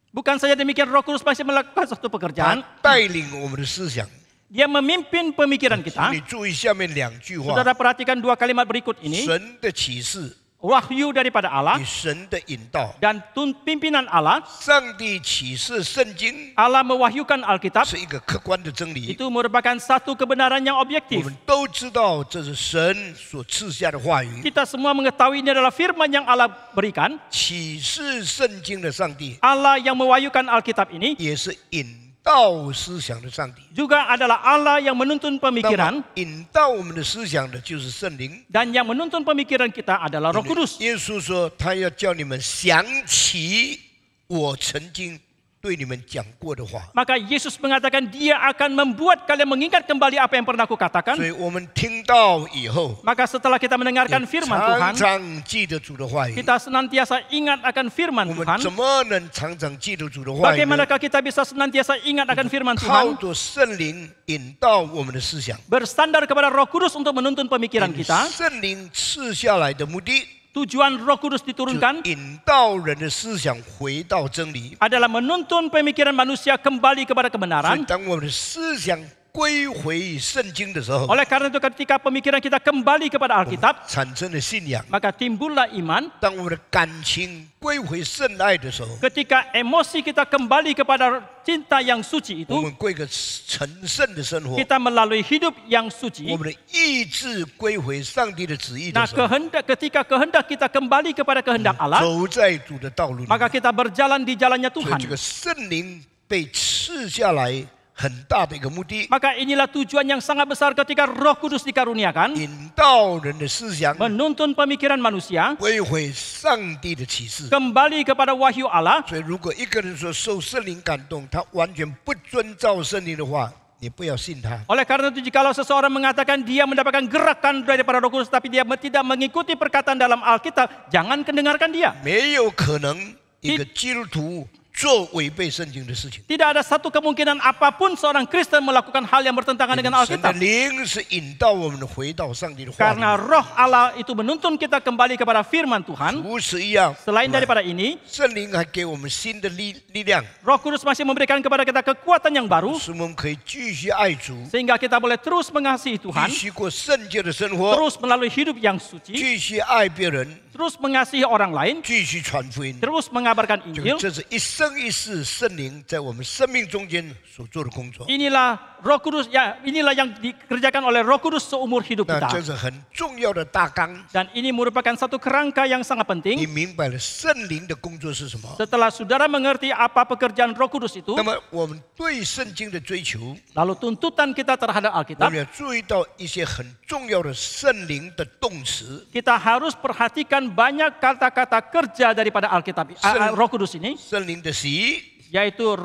Bukan saja demikian, Roh Kudus masih melakukan satu 他 pekerjaan. 带领我们的思想。 Dia memimpin pemikiran 请 kita. 你注意下面两句话： Saudara perhatikan dua kalimat berikut ini. 神的启示 Wahyu daripada Allah 与神的引导。 dan pimpinan Allah. 上帝启示圣经 Allah mewahyukan Alkitab. 是一个客观的真理， Itu merupakan satu kebenaran yang 我 objektif. 们都知道这是神所赐下的话语。 Kita semua mengetahui ini adalah firman yang Allah berikan. 启示圣经的上帝 Allah yang mewahyukan Alkitab ini 也是引导思想的上帝。 juga adalah Allah yang menuntun 那 pemikiran, 么引导我们的思想的就是圣灵。 dan yang menuntun pemikiran kita adalah Roh Kudus. 耶稣说，他要叫你们想起我曾经对你们讲过的话。 Maka Yesus mengatakan Dia akan membuat kalian mengingat kembali apa yang pernah aku 所 katakan. 以我们听到以后， Maka setelah kita mendengarkan firman 常 Tuhan, 常记得主的话语。 kita senantiasa ingat akan firman 我们 Tuhan. 怎么能常常记得主的话语呢？ Bagaimanakah kita bisa senantiasa ingat akan firman 靠 Tuhan? 着圣灵引导我们的思想。 Bersandar kepada Roh Kudus untuk menuntun pemikiran 因 kita. 圣灵赐下来的目的， tujuan Roh Kudus 就 diturunkan 引导人的思想回到真理。 adalah menuntun pemikiran manusia kembali kepada 所以 kebenaran. 当我们的思想归回圣经的时候， Oleh karena itu ketika pemikiran kita kembali kepada 我们 Alkitab, 产生了信仰。 maka timbullah iman. 当我们的感情归回圣爱的时候， Ketika emosi kita kembali kepada cinta yang suci 我 itu, 们过一个成圣的生活。 kita melalui hidup yang 我 suci. 们的意志归回上帝的旨意的 Nah, 时候， ketika kehendak kita kembali kepada kehendak Allah, 走在主的道路里面， maka kita berjalan di jalannya 所以 Tuhan. 这个圣灵被赐下来很大的一个目的， Maka inilah tujuan yang sangat besar ketika Roh Kudus dikaruniakan, 引导人的思想 menuntun pemikiran manusia 归回上帝的启示。 kembali kepada wahyu Allah. 所以，如果一个人说受圣灵感动，他完全不遵照圣灵的话，你不要信他。 Oleh karena itu jikalau seseorang mengatakan dia mendapatkan gerakan daripada Roh Kudus tapi dia tidak mengikuti perkataan dalam Alkitab, jangan dengarkan dia. 没有可能一个基督徒做违背圣经的事情。 Tidak ada satu kemungkinan apapun seorang Kristen melakukan hal yang bertentangan dengan 神的 Alkitab. 灵是引导我们回到上帝的话 Karena 里。 Roh Allah itu menuntun kita kembali kepada firman Tuhan. 如此一样， Selain daripada ini, 圣灵还给我们新的力量， Roh Kudus masih memberikan kepada kita kekuatan yang baru 使我们可以继续爱主， sehingga kita boleh terus mengasihi 继 Tuhan, 续过圣洁的生活， terus melalui hidup yang suci, 继续爱别人， terus mengasihi orang lain, 继续传福音。 terus mengabarkan 这 Injil. 这是一生一世圣灵在我们生命中间所做的工作。 Inilah Roh Kudus ya, inilah yang dikerjakan oleh Roh Kudus seumur hidup 那这 kita. 是很重要的大纲。 Dan ini merupakan satu kerangka yang sangat 你 penting. 明白了圣灵的工作是什么？ Setelah saudara mengerti apa pekerjaan Roh Kudus itu, 那么我们对圣经的追求， lalu tuntutan kita terhadap 我 Alkitab, 们要注意到一些很重要的圣灵的动词。 kita harus perhatikan banyak kata-kata kerja daripada Alkitab, Roh Kudus ini, 圣灵的洗， yaitu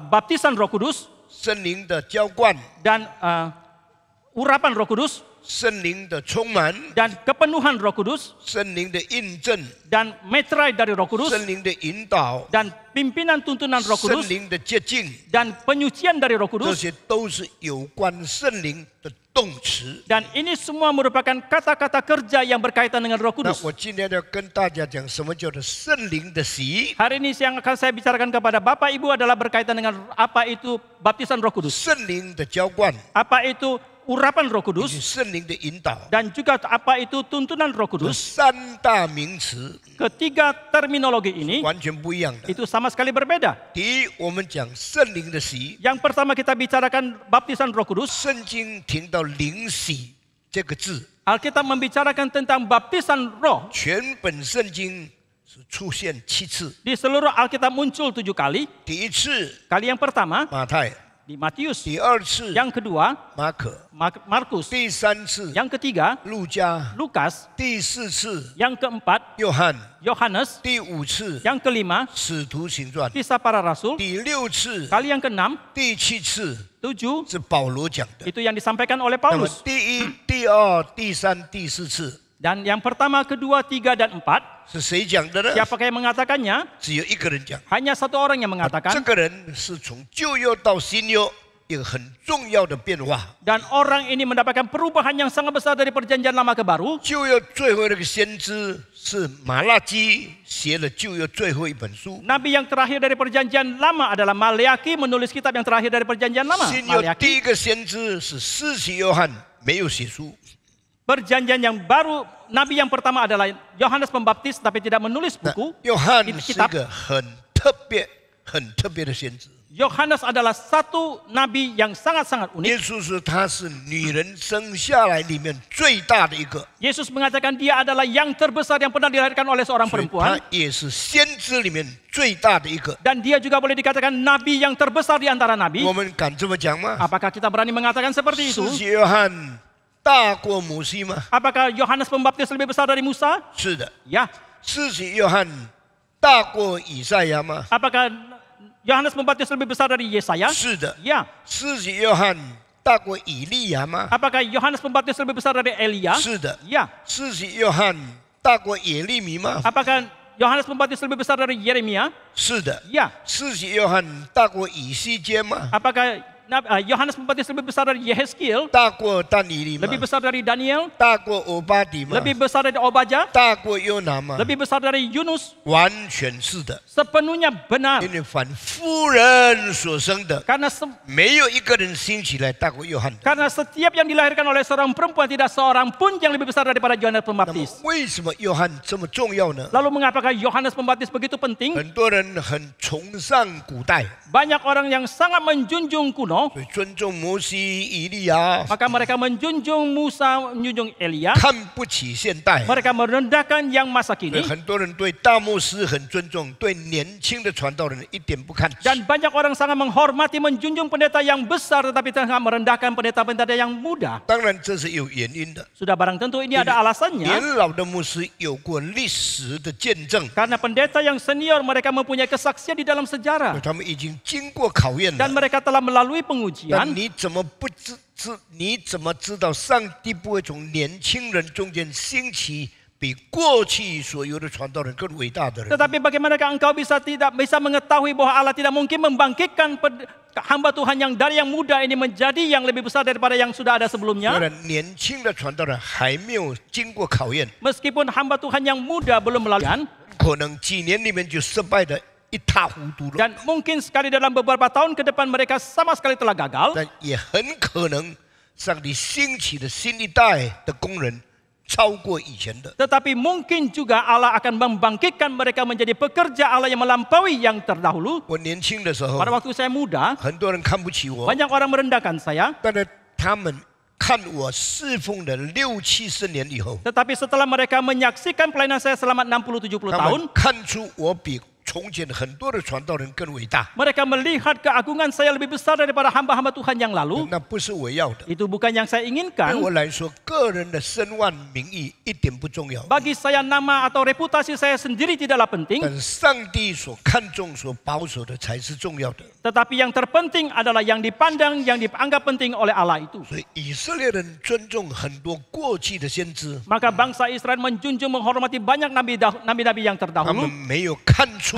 baptisan Roh Kudus 圣灵的浇灌， dan urapan Roh Kudus 圣灵的充满， dan kepenuhan Roh Kudus 圣灵的印证， dan metrai dari Roh Kudus 圣灵的引导， dan pimpinan tuntunan Roh 圣 Kudus 灵的洁净， dan penyucian dari Roh 这 Kudus, 些都是有关圣灵的动词。 dan ini semua merupakan kata-kata kerja yang berkaitan dengan Roh 那 Kudus. 我今天要跟大家讲什么叫做圣灵的洗。 Hari ini yang akan saya bicarakan kepada Bapak Ibu adalah berkaitan dengan apa itu baptisan Roh Kudus, 圣灵的浇灌 apa itu urapan Roh 以及 Kudus, 圣灵的引导， dan juga apa itu tuntunan Roh 这 Kudus. 三大名词 Ketiga terminologi ini 完全不一样的。 itu sama sekali berbeda. 第一，我们讲圣灵的洗， Yang pertama kita bicarakan baptisan Roh Kudus. 圣经提到灵洗这个字， Alkitab membicarakan tentang baptisan roh. 全本圣经是出现7次。 Di seluruh Alkitab muncul 7 kali. 第一次 Kali yang pertama 马太， di Matius, 第二次 yang kedua 马可， Markus, 第三次 yang ketiga 路加， Lukas, 第四次 yang keempat 约翰， Yohanes, 第五次 yang kelima 使徒行传， Kisah Para Rasul, 第六次、 kali yang keenam 第7次 7是保罗讲的。 itu yang disampaikan oleh 那么 Paulus. 第一、第二、第三、第四次 Dan yang pertama, kedua, tiga, dan 4, 是谁讲的呢？ siapakah yang mengatakannya? 只有一个人讲。 Hanya satu orang yang 这 mengatakan. 个人是从旧约到新约一个很重要的变化。 Dan orang ini mendapatkan perubahan yang sangat besar dari perjanjian lama ke baru. 旧约最后那个先知是马拉基写了旧约最后一本书。 Nabi yang terakhir dari perjanjian lama adalah Maleaki, menulis kitab yang terakhir dari perjanjian lama. 新约第 Maleaki. 一个先知是施洗约翰，没有写书。 Perjanjian yang baru, Nabi yang pertama adalah Yohanes Pembaptis, tapi tidak menulis 那 buku. 约翰是一 kitab. 个很特别的先知。 Yohanes adalah satu nabi yang sangat-sangat 耶 unik. 稣说他是女人生下来里面最大的一个， Yesus mengatakan dia adalah yang terbesar yang pernah dilahirkan oleh seorang 所以他 perempuan. 也是先知里面最大的一个。 Dan dia juga boleh dikatakan nabi yang terbesar di antara nabi. 我们敢这么讲吗？ Apakah kita berani mengatakan seperti itu? 施洗约翰大过摩西吗？ Apakah Yohanes Pembaptis lebih besar dari Musa? 是的。 Ya. 施洗约翰大过以赛亚吗？ Apakah Yohanes Pembaptis lebih besar dari Yesaya? 是的。 Ya. 施洗约翰大过以利亚吗？ Apakah Yohanes Pembaptis lebih besar dari Elia? 是的。 Ya. 施洗约翰大过耶利米吗？ Apakah Yohanes Pembaptis lebih besar dari Yeremia? 是的。 Ya. 施洗约翰大过以西结吗？ Apakah Yohanes Pembaptis lebih besar dari Yehezkiel, 大过但以理吗？ lebih besar dari Daniel, 大过欧巴底吗？ lebih besar dari Obadya, 大过约拿吗？ lebih besar dari Yunus. 完全是的， Sepenuhnya benar. 因为凡妇人所生的， Karena 没有一个人兴起来大过约翰的。 karena setiap yang dilahirkan oleh seorang perempuan tidak seorang pun yang lebih besar daripada Yohanes 那么 Pembaptis. 为什么约翰这么重要呢？ Lalu mengapakah Yohanes Pembaptis begitu penting? 很多人很崇尚古代， Banyak orang yang sangat menjunjung kuno, 所以尊重摩西、以利亚， maka mereka menjunjung Musa, menjunjung Elia, 看不起现代。 mereka merendahkan yang masa 所以 kini, 很多人对大牧师很尊重，对年轻的传道人一点不看起。 dan banyak orang sangat menghormati, menjunjung pendeta yang besar, tetapi sangat merendahkan pendeta-pendeta yang muda. 当然这是有原因的， Sudah barang tentu ini ada alasannya, 年老的牧师有过历史的见证， karena pendeta yang senior mereka mempunyai kesaksian di dalam sejarah 他们已经经过考验 dan 了。 mereka telah melalui 但 pengujian. 你怎么你怎么知道上帝不会从年轻人中间兴起比过去所有的传道人更伟大的人？ Tetapi bagaimanakah engkau tidak bisa mengetahui bahwa Allah tidak mungkin membangkitkan hamba Tuhan yang dari yang muda ini menjadi yang lebih besar daripada yang sudah ada 虽 sebelumnya? 然年轻的传道人还没有经过考验， Meskipun hamba Tuhan yang muda belum melalui 可能几年里面就失败的一塌糊涂了， dan mungkin sekali dalam beberapa tahun ke depan mereka sama sekali telah gagal. 但也很可能上帝兴起的新一代的工人超过以前的。 Tetapi mungkin juga Allah akan membangkitkan mereka menjadi pekerja Allah yang melampaui yang terdahulu. 我年轻的时候， Pada waktu saya muda, 很多人看不起我， banyak orang merendahkan saya. 但是他们看我侍奉了60-70年以后， Tetapi setelah mereka menyaksikan pelayanan saya selama 60-70 他 tahun, 们看出我比从前很多的传道人更伟大。 mereka melihat keagungan saya lebih besar daripada hamba-hamba Tuhan yang lalu. 那不是我要的。 Itu bukan yang saya 对 inginkan. 我来说，个人的声望名誉一点不重要， Bagi saya nama atau reputasi saya sendiri tidaklah penting. 但是上帝所看重、所保守的才是重要的。 Tetapi yang terpenting adalah yang dipandang, yang dianggap penting oleh Allah itu. 所以以色列人尊重很多过去的先知， Maka bangsa Israel menjunjung menghormati banyak nabi-nabi yang 他 terdahulu. 们没有看出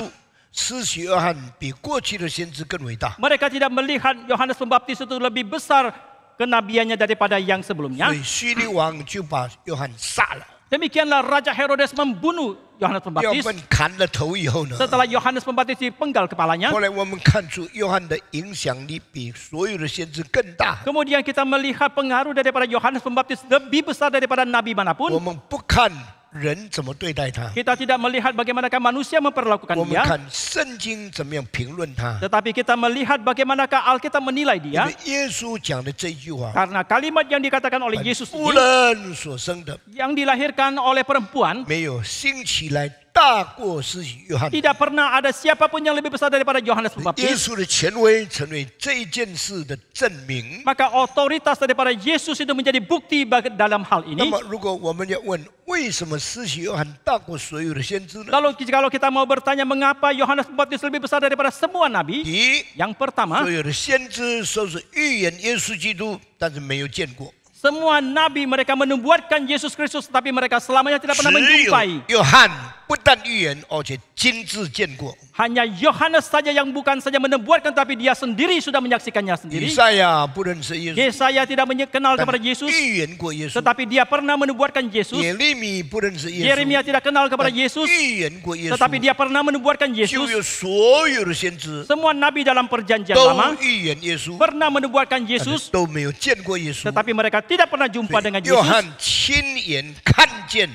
施洗约翰比过去的先知更伟大。 Mereka tidak melihat Yohanes Pembaptis itu lebih besar kenabiannya daripada yang 所 sebelumnya. 以希律王就把约翰杀了。 Demikianlah Raja Herodes membunuh Yohanes 要 Pembaptis. 被砍了头以后呢？ Setelah Yohanes Pembaptis dipenggal kepalanya, 后来我们看出约翰的影响力比所有的先知更大。 kemudian kita melihat pengaruh daripada Yohanes Pembaptis lebih besar daripada nabi 我 manapun. 们不看人怎么对待他， Kita tidak melihat bagaimanakah manusia memperlakukan 我们 dia, 看圣经怎么样评论他。 tetapi kita melihat bagaimanakah Alkitab menilai 因 dia. 为耶稣讲的这句话， Karena kalimat yang dikatakan oleh Yesus 妇 ini, 人所生的 yang dilahirkan oleh perempuan, 没有兴起来大过施洗约翰。 tidak pernah ada siapapun yang lebih besar daripada Yohanes 耶 Pembaptis. 稣的权威成为这一件事的证明。 Maka otoritas daripada Yesus itu menjadi bukti dalam hal 那 ini. 么，如果我们要问为什么施洗约翰大过所有的先知呢？ Lalu kalau kita mau bertanya mengapa Yohanes Pembaptis lebih besar daripada semua nabi, 第一， yang pertama, 所有的先知都是预言耶稣基督，但是没有见过。 semua nabi mereka menubuatkan Yesus Kristus, tetapi mereka selamanya tidak pernah 只有 menjumpai. 约翰不但预言，而且亲自见过。 Hanya Yohanes saja yang bukan saja menubuatkan, tapi dia sendiri sudah menyaksikannya 以 sendiri. 赛亚不认识耶稣， Yesaya tidak kenal 但 kepada Yesus, 预言过耶稣。 tetapi dia pernah menubuatkan Yesus. 耶利米不认识耶 Yeremia 稣， tidak kenal kepada 但 Yesus, 预言过耶 tetapi 稣。 dia pernah menubuatkan 就 Yesus. 有所有的先知 Semua nabi dalam perjanjian 都 lama 预言耶稣， pernah menubuatkan 但是 Yesus, 都没有见过耶稣。 tetapi mereka tidak pernah jumpa dengan 约 Yesus. 翰亲眼看见、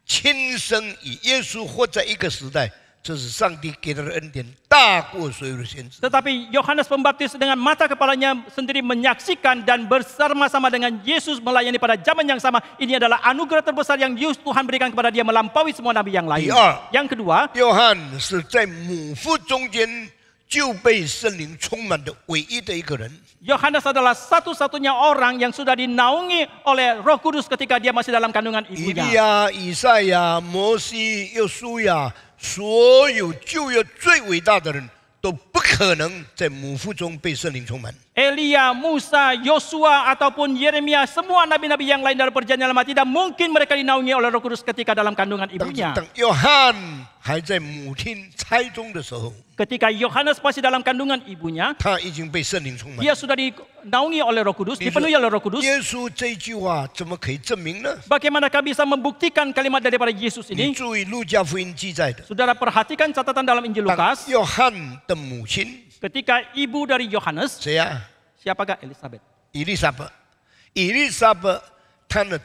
亲身与耶稣活在一个时代，这是上帝给他的恩典，大过所有的先知。 Tetapi Yohanes Pembaptis dengan mata kepalanya sendiri menyaksikan dan bersama-sama dengan Yesus melayani pada zaman yang sama. Ini adalah anugerah terbesar yang Tuhan berikan kepada dia melampaui semua nabi yang lain. Yang kedua, 约翰是在母腹中间就被圣灵充满的唯一的一个人。 Yohanes adalah satu-satunya orang yang sudah dinaungi oleh Roh Kudus ketika dia masih dalam kandungan 以利 ibunya. 亚、以赛亚、摩西、约书亚，所有旧约最伟大的人都不可能在母腹中被圣灵充满。 Elia, Musa, Yosua ataupun Yeremia, semua nabi-nabi yang lain dalam perjanjian lama tidak mungkin mereka dinaungi oleh Roh Kudus ketika dalam kandungan 等 ibunya. 等约翰还在母亲胎中的时候， ketika Yohanes masih dalam kandungan ibunya, 他已经被圣灵充满。 dia sudah dinaungi oleh Roh Kudus, dipenuhi oleh Roh Kudus. 耶稣这句话怎么可以证明呢？ Bagaimanakah bisa membuktikan kalimat daripada Yesus 你 ini? 注意路加福音记载的， Saudara perhatikan catatan dalam Injil 当 Lukas, 约翰的母亲 ketika ibu dari Yohanes, 谁呀？ siapakah Elizabeth? 以利沙伯。以利沙伯她呢，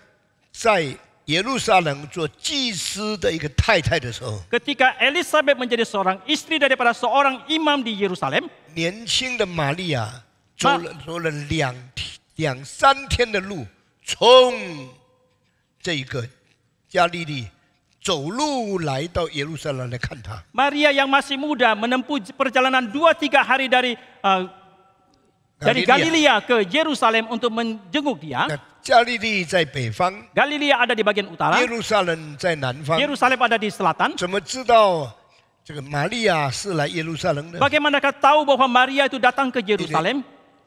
在耶路撒冷做祭司的一个太太的时候， Ketika Elizabeth menjadi seorang istri daripada seorang imam di Yerusalem, 年轻的玛利亚走了两三天的路，从这个加利利走路来到耶路撒冷来看他。 Maria yang masih muda menempuh perjalanan 2-3 hari dari Galilea ke Yerusalem untuk menjenguk dia. 那加利利在北方， Galilea ada di bagian utara, 耶路撒冷在南方。 Yerusalem ada di selatan. 怎么知道这个玛利亚是来耶路撒冷的？ Bagaimanakah tahu bahwa Maria itu datang ke Yerusalem?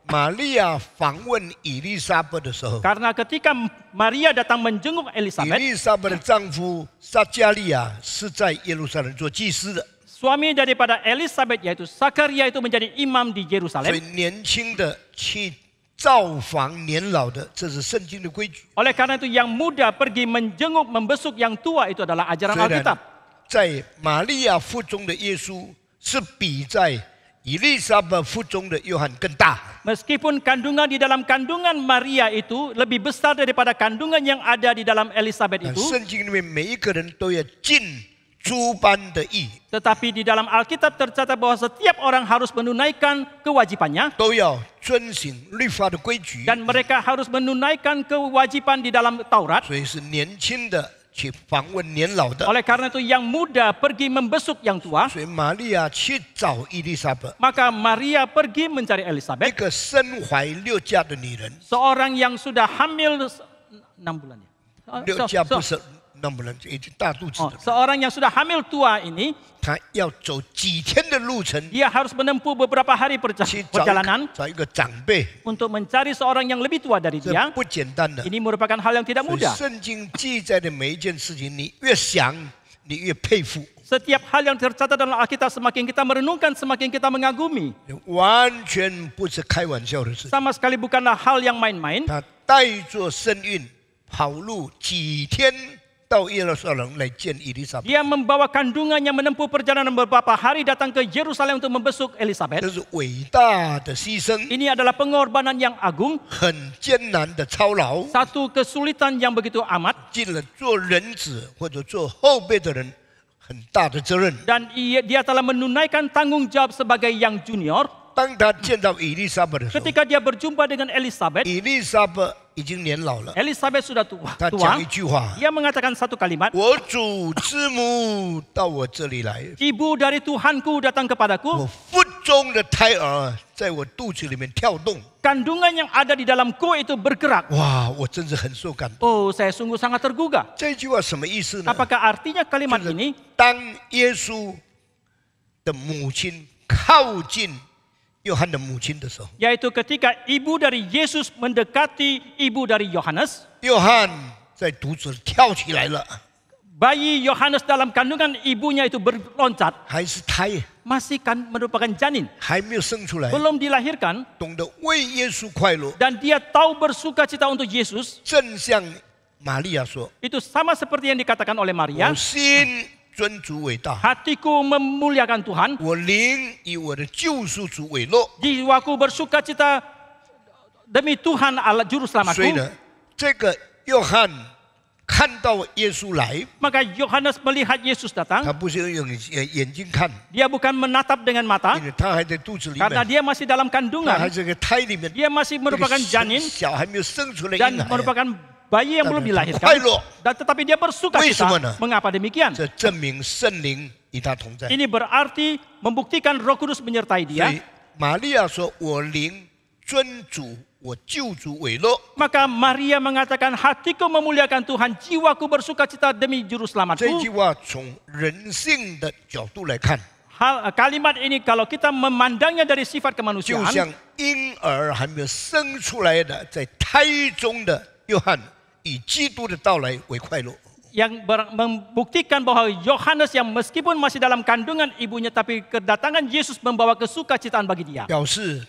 玛利亚访问以利沙伯的时候， Karena ketika Maria datang menjenguk 以 Elizabeth, 利沙伯的丈夫撒加利亚是在耶路撒冷做祭司的， suami daripada Elizabeth yaitu Zakaria itu menjadi imam di 所以 Yerusalem. 年轻的去造访年老的，这是圣经的规矩。 Oleh karena itu yang muda pergi menjenguk, membesuk yang tua itu adalah ajaran 虽然 Alkitab. 在玛利亚腹中的耶稣是比在以利沙伯腹中的约翰更大。 Meskipun kandungan di dalam kandungan Maria itu lebih besar daripada kandungan yang ada di dalam Elizabeth 但 itu, 圣经里面每一个人都要尽诸般的义， tetapi di dalam Alkitab tercatat bahwa setiap orang harus menunaikan kewajibannya 都要遵行律法的规矩。 dan mereka harus menunaikan kewajiban di dalam Taurat. 所以是年轻的去访问年老的。 Oleh karena itu yang muda pergi membesuk yang tua, 所以玛利亚去找伊丽莎白， maka Maria pergi mencari 一 Elizabeth, 个身怀6嫁的女人， seorang yang sudah hamil 6 bulan ya. 6嫁不是那么能已经大肚子 Oh, 的， seorang yang sudah hamil tua ini, 她要走几天的路程 dia harus menempuh beberapa hari 去 perjalanan 找一个长辈， untuk mencari seorang yang lebih tua dari 这 dia. 不简单的。 Ini merupakan hal yang tidak 所以 mudah. 圣经记载的每一件事情，你越想，你越佩服， Setiap hal yang tercatat dalam Alkitab semakin kita merenungkan, semakin kita mengagumi. 完全不是开玩笑的事情。 Sama sekali bukanlah hal yang main-main. 她带着身孕跑路几天到耶路撒冷来见伊丽莎白， Dia membawa kandungannya menempuh perjalanan beberapa hari datang ke Yerusalem untuk membesuk 这 Elizabeth. 是伟大的牺牲， Ini adalah pengorbanan yang agung, 很艰难的操劳， satu kesulitan yang begitu amat, 尽了做人子或者做后辈的人很大的责任。 dan dia telah menunaikan tanggung jawab sebagai yang junior. 当他见到伊丽莎白的时候， Ketika dia berjumpa dengan Elizabeth, 伊丽莎白已经年老了， Elizabeth sudah tua. 他讲一句话 Dia mengatakan satu kalimat, 我主之母到我这里来， Ibu dari Tuhanku datang 我 kepadaku, 腹中的胎儿在我肚子里面跳动。 kandungan yang ada di dalamku itu bergerak. 哇，我真是很受感动。 Oh, saya sungguh sangat tergugah. 这句话什么意思呢？ Apakah artinya kalimat 就是 ini? 当耶稣的母亲靠近约翰的母亲的时候， Yaitu ketika ibu dari Yesus mendekati ibu dari Yohanes, 约翰在肚子里跳起来了， bayi Yohanes dalam kandungan ibunya itu berloncat, 还是胎， masih kan merupakan janin, 还没有生出来， belum dilahirkan, 懂得为耶稣快乐， dan dia tahu bersuka cita untuk Yesus. 正像玛利亚说 Itu sama seperti yang dikatakan oleh：“ Maria, 我心尊主伟大， hatiku memuliakan Tuhan, 我灵以我的救赎主为乐。 jiwaku bersuka cita demi Tuhan Allah Juru 所以 Selamatku. 呢，这个约翰看到耶稣来， Maka Yohanes melihat Yesus 他 datang. 不是用眼睛看， Dia bukan menatap dengan mata, 因为他还在肚子里 karena 面， dia masih dalam 他还 kandungan. 在个胎里面， Dia masih 那个 merupakan janin 小还没有生出来 dan 婴孩啊， merupakan bayi yang belum dilahirkan. 快乐。 Dan tetapi dia bersuka为什 cita. 么呢？ Mengapa demikian? 这证明圣灵与他同在。 Ini berarti membuktikan Roh Kudus menyertai 所 dia. 以玛利亚说：“我灵尊主，我救主为乐。 Maka Maria mengatakan, hatiku memuliakan Tuhan, jiwaku bersuka cita demi Juru ” 这 Selamatku. 句话从人性的角度来看， Kalimat ini kalau kita memandangnya dari sifat 就 kemanusiaan, 像婴儿还没有生出来的，在胎中的约翰，以基督的到来为快乐。yang membuktikan bahwa Yohanes yang meskipun masih dalam kandungan ibunya, tapi kedatangan Yesus membawa kesukacitaan bagi dia. 表示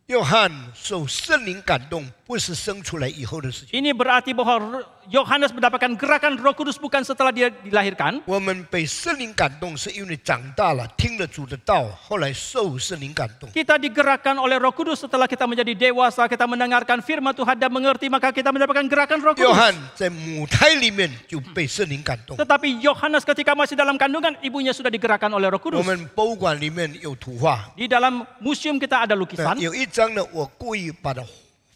约翰受圣灵感动，不是生出来以后的事情。 Ini berarti bahwa Yohanes mendapatkan gerakan Roh Kudus bukan setelah dia dilahirkan. 我们被圣灵感动，是因为长大了，听了主的道，后来受圣灵感动。 Kita digerakkan oleh Roh Kudus setelah kita menjadi dewasa, kita mendengarkan firman Tuhan dan mengerti, maka kita mendapatkan gerakan Roh 约 Kudus. 翰在母胎里面就被圣灵感动。 Tetapi Yohanes ketika masih dalam kandungan ibunya sudah digerakkan oleh Roh 我 Kudus. 们博物馆里面有图画， Di dalam museum kita ada lukisan, 有一张呢，我故意把它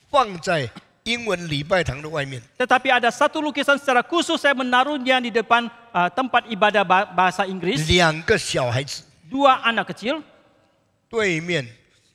放在英文礼拜堂的外面。 tetapi ada satu lukisan secara khusus saya menaruhnya di depan tempat ibadah bahasa Inggris. 两个小孩子 Dua anak kecil, 对面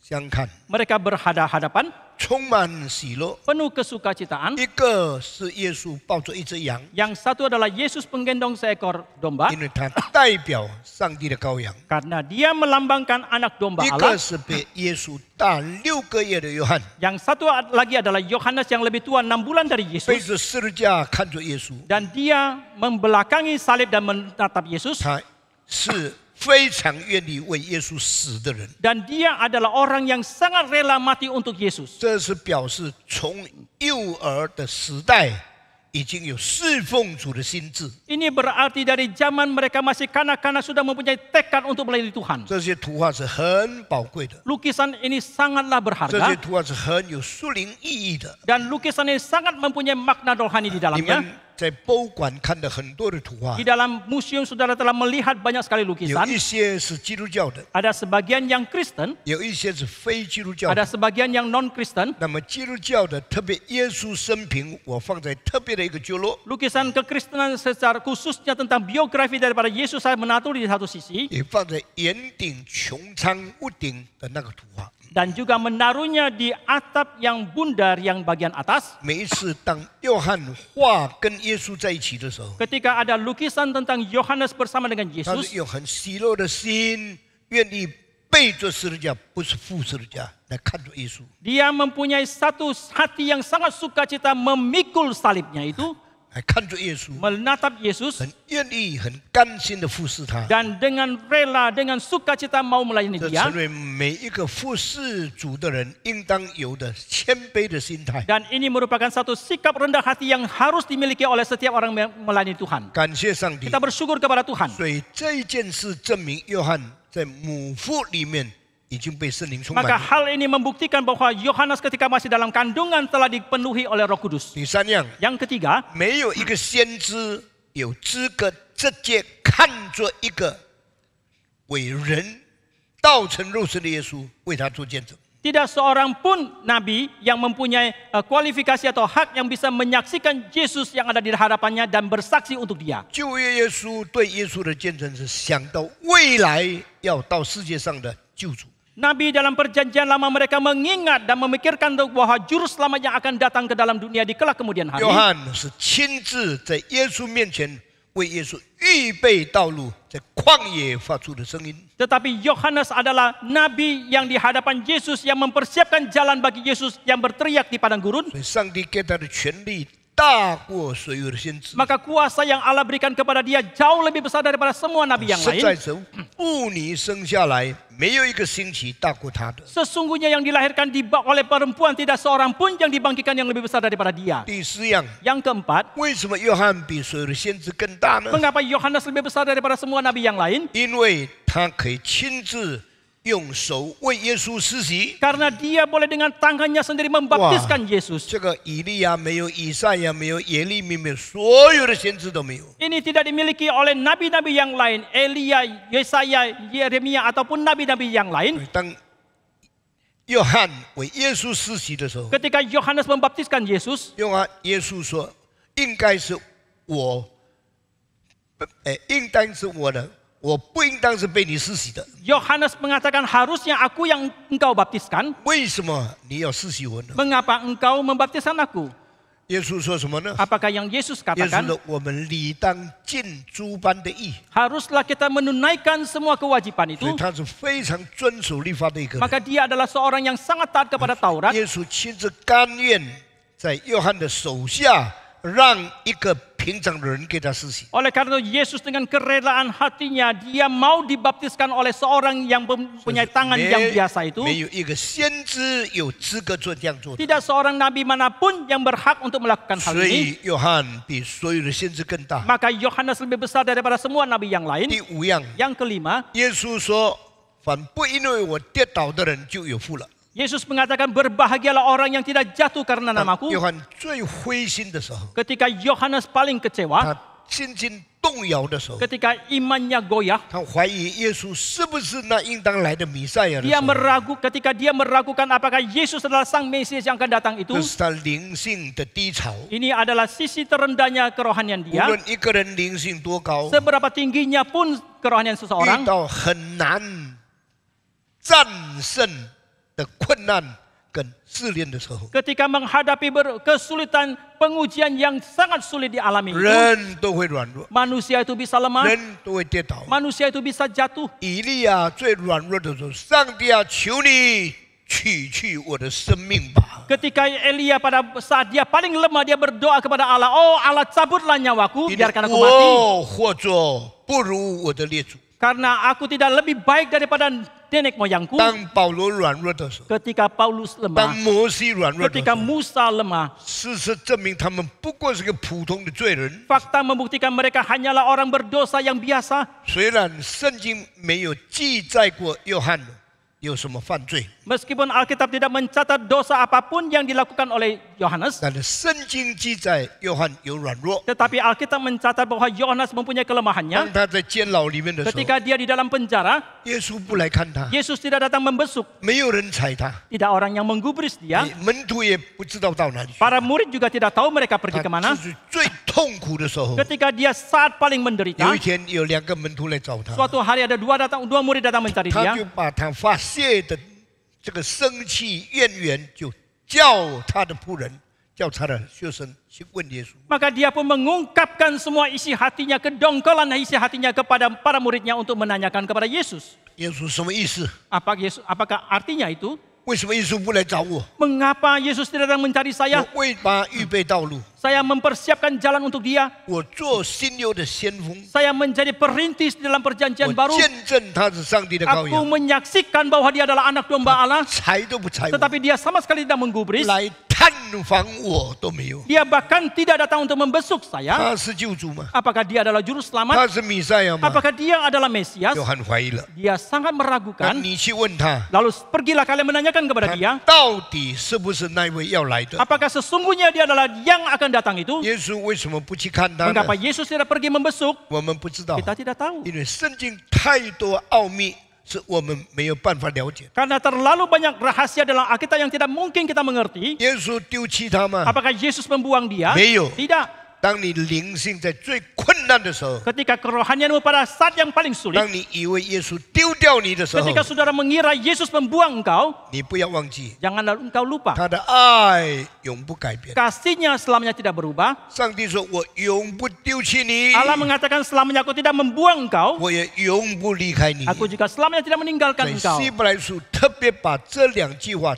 相看， mereka berhadapan-hadapan, 充满喜乐。 penuh kesukacitaan. 一个是耶稣抱着一只羊， Yang satu adalah Yesus menggendong seekor domba, 因为他代表上帝的羔羊； karena dia melambangkan anak domba 一 Allah. 个是被耶稣大6个月的约翰， Yang satu lagi adalah Yohanes yang lebih tua 6 bulan dari 背 Yesus. 着十字架看着耶稣， Dan dia membelakangi salib dan menatap Yesus. 他是非常愿意为耶稣死的人。 Dan dia adalah orang yang sangat rela mati untuk Yesus. 这是表示从幼儿的时代已经有侍奉主的心智。 Ini berarti dari zaman mereka masih kanak-kanak sudah mempunyai tekad untuk melayani Tuhan. 这些图画是很宝贵的， Lukisan ini sangatlah 这些 berharga. 图画是很有属灵意义的。 Dan lukisan ini sangat mempunyai makna rohani di 你 dalamnya. 们在博物馆看的很多的图画 Di，dalam museum saudara telah melihat banyak sekali 有 lukisan. 一些是基督教的， Ada sebagian yang Kristen, 有一些是非基督教 ada 的。 sebagian yang non-Kristen. 那么基督教的，特别耶稣生平，我放在特别的一个角落， Lukisan kekristenan secara khususnya tentang biografi daripada Yesus saya menaruh di satu sisi. 也放在岩顶穹苍屋顶的那个图画。 Dan juga menaruhnya di atap yang bundar yang bagian atas. 每一次当约翰画跟耶稣在一起的时候， Ketika ada lukisan tentang Yohanes bersama dengan 他是 Yesus, 用很喜乐的心，愿意背着十字架，不是负十字架来看着耶稣。 dia mempunyai satu hati yang sangat sukacita memikul salibnya itu, 来看着耶稣， menatap Yesus, 很愿意、很甘心的服侍他。 dan dengan rela, dengan sukacita mau melayani 这 dia. 成为每一个服侍主的人应当有的谦卑的心态。 Dan ini merupakan satu sikap rendah hati yang harus dimiliki oleh setiap orang yang melayani Tuhan. 感谢上帝 Kita，bersyukur kepada Tuhan. 所以这一件事证明约翰在母腹里面已经被圣灵充满 Maka 了。 hal ini membuktikan bahwa Yohanes ketika masih dalam kandungan telah dipenuhi oleh Roh Kudus. 第三样， Yang ketiga, 没有一个先知有资格直接看着一个伟人道成肉身的耶稣为他做见证。 tidak seorang pun nabi yang mempunyai kualifikasi atau hak yang bisa menyaksikan Yesus yang ada di hadapannya dan bersaksi untuk dia. 旧约耶稣对耶稣的见证是想到未来要到世界上的救主。 Nabi dalam perjanjian lama mereka mengingat dan memikirkan bahwa juru selamat yang akan datang ke dalam dunia di kelak kemudian hari. 约翰是亲自在耶稣面前为耶稣预备道路，在旷野发出的声音。 Tetapi Yohanes adalah nabi yang di hadapan Yesus yang mempersiapkan jalan bagi Yesus yang berteriak di padang gurun. 所以上帝给他的权力大过所有的先知。 Maka kuasa yang Allah berikan kepada dia jauh lebih besar daripada semua nabi yang 实在 lain. 是妇女生下来没有一个星期大过他的。 Sesungguhnya yang dilahirkan oleh perempuan tidak seorang pun yang dibangkitkan yang lebih besar daripada dia. 第四样， Yang keempat, 为什么约翰比所有的先知更大呢？ mengapa Yohanes lebih besar daripada semua nabi yang lain? 因为他可以亲自用手为耶稣施洗。 Karena dia boleh dengan tangannya sendiri membaptiskan Yesus. 这个以利亚没有，以赛亚没有，耶利米没有，所有的先知都没有。 Ini tidak dimiliki oleh nabi-nabi yang lain, Elia, Yesaya, Yeremia ataupun nabi-nabi yang lain. 当约翰为耶稣施洗的时候， Ketika Yohanes membaptiskan Yesus, 耶稣说：“应该是我，应当是我的，我不应当是被你施洗的。 Yohanes mengatakan harusnya aku yang engkau baptiskan. 为什么你要施洗我呢？” Mengapa engkau membaptiskan aku? 耶稣说什么呢？ Apakah yang Yesus 耶稣 katakan? 说：“我们理当尽诸般的义。 Haruslah kita menunaikan semua kewajiban ” itu. 所以他是非常遵守律法的一个人。 Maka dia adalah seorang yang sangat taat kepada Taurat. 耶稣亲自甘愿在约翰的手下，让一个平长的人给他施洗。 Oleh karena itu Yesus dengan kerelaan hatinya dia mau dibaptiskan oleh seorang yang mempunyai tangan yang biasa itu. 没有一个先知有资格做这样做的。 Tidak seorang nabi manapun yang berhak untuk melakukan hal 所 ini. 以约翰比所有的先知更大。 Maka Yohanes lebih besar daripada semua nabi yang lain. 第五样， Yang kelima, 耶稣说：“凡不因为我跌倒的人就有福了。” Yesus mengatakan berbahagialah orang yang tidak jatuh karena 当 namaku. 约翰最灰心的时候， Ketika Yohanes paling kecewa, 他心惊动摇的时候， ketika imannya goyah, 他怀疑耶稣是不是那应当来的弥赛亚的时 dia 候， ketika dia meragukan apakah Yesus adalah sang Mesias yang akan datang itu. 这是他灵性的低潮。 Ini adalah sisi terendahnya kerohanian 无 dia. 论一个人灵性多高， Seberapa tingginya pun kerohanian 遇 seseorang, 到很难战胜的困难跟试炼的时候， ketika menghadapi kesulitan pengujian yang sangat sulit dialami itu, 人都会软弱， manusia itu bisa lemah, 人都会跌倒。 manusia itu bisa jatuh. 以利亚最软弱的时候，上帝啊，求你取去我的生命吧。 Ketika Elia pada saat dia paling lemah, dia berdoa kepada Allah, oh Allah cabutlah nyawaku, 因为 biarkan aku mati. 我或作不如我的列祖。 Karena aku tidak lebih baik daripada nenek moyangku. 当保罗软弱的时候， Ketika Paulus 当 lemah, 摩西软弱的时 ketika 候， Musa lemah, 事实证明他们不过是个普通的罪人。 fakta membuktikan mereka hanyalah orang berdosa yang biasa. 虽然圣经没有记载过约翰有什么犯罪， Meskipun Alkitab tidak mencatat dosa apapun yang dilakukan oleh Yohanes, 但是圣经记载约翰有软弱。 tetapi Alkitab mencatat bahwa Yohanes mempunyai 当 kelemahannya. 他在监牢里面的时候， Ketika dia di dalam penjara, 耶稣不来看他， Yesus tidak datang membesuk. 没有人睬他， Tidak orang yang menggubris dia. 门徒也不知道到哪里去。 Para murid juga tidak tahu mereka pergi 他 kemana. 就是最痛苦的时候。 Ketika dia saat paling menderita, 有一天有两个门徒来找他， suatu hari ada dua murid datang mencari 他 dia. 就把他发泄的这个生气怨言，就叫他的仆人，叫他的学生去问耶稣。 Maka dia pun mengungkapkan semua isi hatinya, kedongkolan isi hatinya kepada para muridnya untuk menanyakan kepada Yesus. 耶稣什么意思？ Apakah artinya itu? 为什么耶稣不来找我？ Mengapa Yesus tidak datang mencari saya? 我为他预备道路， Saya mempersiapkan jalan untuk dia. 我做新约的先锋， Saya menjadi perintis di dalam perjanjian 我 baru. 见证他是上帝的羔 Aku 羊， menyaksikan bahwa dia adalah anak domba Allah. 睬都不睬我， Tetapi dia sama sekali tidak menggubris. 来探访我都没有。 Dia bahkan tidak datang untuk membesuk saya. 他是救主吗？ Apakah dia adalah juru 他 selamat? 是弥赛亚吗？ Apakah dia adalah Mesias? 约翰怀疑了。 Dia sangat 那 meragukan. 你去问他， Lalu pergilah kalian menanyakan kepada 他 dia. 到底是不是那位要来的？ Apakah sesungguhnya dia adalah yang akan datang itu? 耶稣为什么不去看他呢？ Mengapa Yesus tidak pergi membesuk? 我们不知道， Kita tidak tahu. 因为圣经太多奥秘是我们没有办法了解。 Karena terlalu banyak rahasia dalam Alkitab yang tidak mungkin kita mengerti. 耶稣丢弃他吗？ Apakah Yesus membuang dia? 没有。 Tidak. 当你灵性在最困难的时候， Ketika kerohanianmu pada saat yang paling sulit, 当你以为耶稣丢掉你的时候， ketika saudara mengira Yesus membuang engkau, 你不要忘记 janganlah engkau lupa. 他的爱永不改变。 Kasihnya selamanya tidak berubah. 上帝说：“我永不丢弃你， Allah mengatakan selamanya aku tidak membuang engkau, 我也永不离开你。” aku juga selamanya tidak meninggalkan 在 engkau. 希伯来书特别把这两句话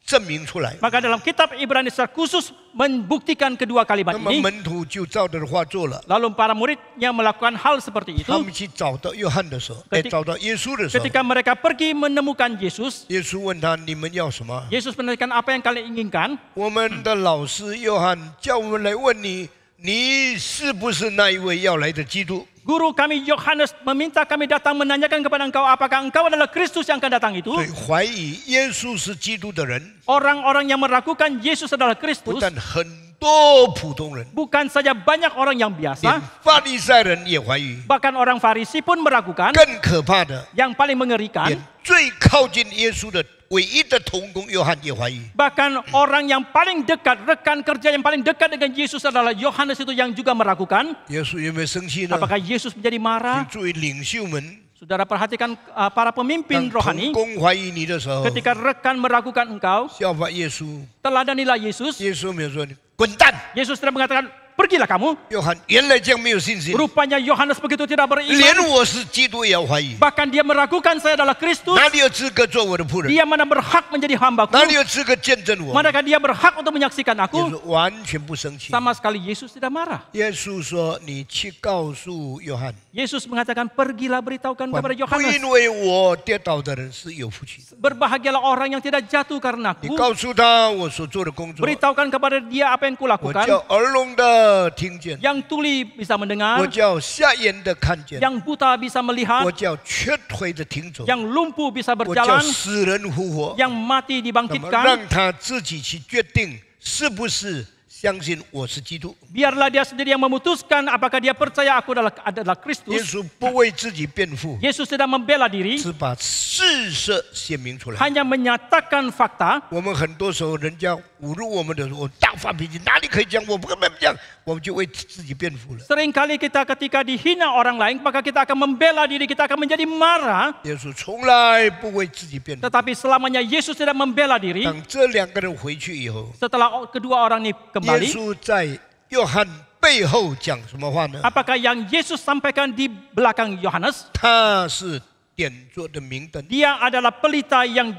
证明出来。 Maka dalam kitab Ibrani secara khusus membuktikan kedua kalimat 那么 ini. 门徒就照着的话做了。 Lalu para muridnya melakukan hal seperti 他 itu. 们去找到约翰的时候， Ketik- 找到耶稣的时候， Ketika mereka pergi menemukan Yesus, 耶稣问他：“你们要什么 Yesus menanyakan apa yang kalian inginkan?？” 我们的老师约翰叫我们来问你，你是不是那一位要来的基督？ Guru kami Yohanes meminta kami datang menanyakan kepada engkau apakah engkau adalah Kristus yang akan datang itu. 所以怀疑耶稣是基督的人， Orang-orang yang meragukan Yesus adalah 不 Kristus 但很多普通人， bukan saja banyak orang yang 连 biasa, 法利赛人也怀疑。 bahkan orang Farisi pun meragukan. 更可怕的， Yang paling mengerikan, 连最靠近耶稣的唯一的同工约翰也怀疑。 bahkan orang yang paling dekat, rekan kerja yang paling dekat dengan Yesus adalah Yohanes itu yang juga meragukan. 耶稣有没有生气呢？ Apakah Yesus menjadi 请 marah? 注意，领袖们 Saudara perhatikan para 当 pemimpin 同 rohani, 工怀疑你的时候， ketika rekan meragukan engkau, 效法耶稣。 teladanilah Yesus. 耶稣没有说你滚蛋， Yesus tidak mengatakan pergilah kamu. 约翰原来这样没有信心， Rupanya Yohanes begitu tidak 连 beriman. 我是基督也要怀疑， Bahkan dia meragukan saya adalah Kristus. 哪里有资格做我的仆人？ Dia mana berhak menjadi hambaku? 哪里有资格见证我？ Manakah dia berhak untuk menyaksikan 耶 aku? 稣完全不生气。 Sama sekali Yesus tidak marah. 耶稣说：“你去告诉约翰， Yesus mengatakan, pergilah beritahukan 凡 kepada 不 Yohanes. 因为我跌倒的人是有福气的。 Berbahagialah orang yang tidak jatuh karena 你 aku. 告诉他我所做的工作， Beritahukan kepada dia apa yang 我 kulakukan. 叫耳聋的听见， Yang tuli bisa 我 mendengar. 叫瞎眼的看见， Yang buta bisa 我 melihat. 叫瘸腿的听走， Yang lumpuh bisa 我叫 berjalan. 死人复活。 Yang mati 那么 dibangkitkan. 让他自己去决定是不是相信我是基督。 Biarlah dia sendiri yang memutuskan apakah dia percaya aku adalah 耶 Kristus. 稣不为自己辩护， Yesus tidak membela diri. 是把事实显明出来。 Hanya menyatakan fakta. 我们很多时候，人家侮辱我们的时候，我大发脾气，哪里可以讲？我不跟他们讲，我们就为自己辩护了。 Seringkali kita ketika dihina orang lain, maka kita akan membela diri, kita akan menjadi marah. 耶稣从来不为自己辩护。 Tetapi selamanya Yesus tidak membela diri. 当这两个人回去以后， Setelah kedua orang ini 耶 kembali, 稣在约翰背后讲什么话呢？ apakah yang Yesus sampaikan di belakang Yohanes? 他是点着的明灯， Dia adalah pelita yang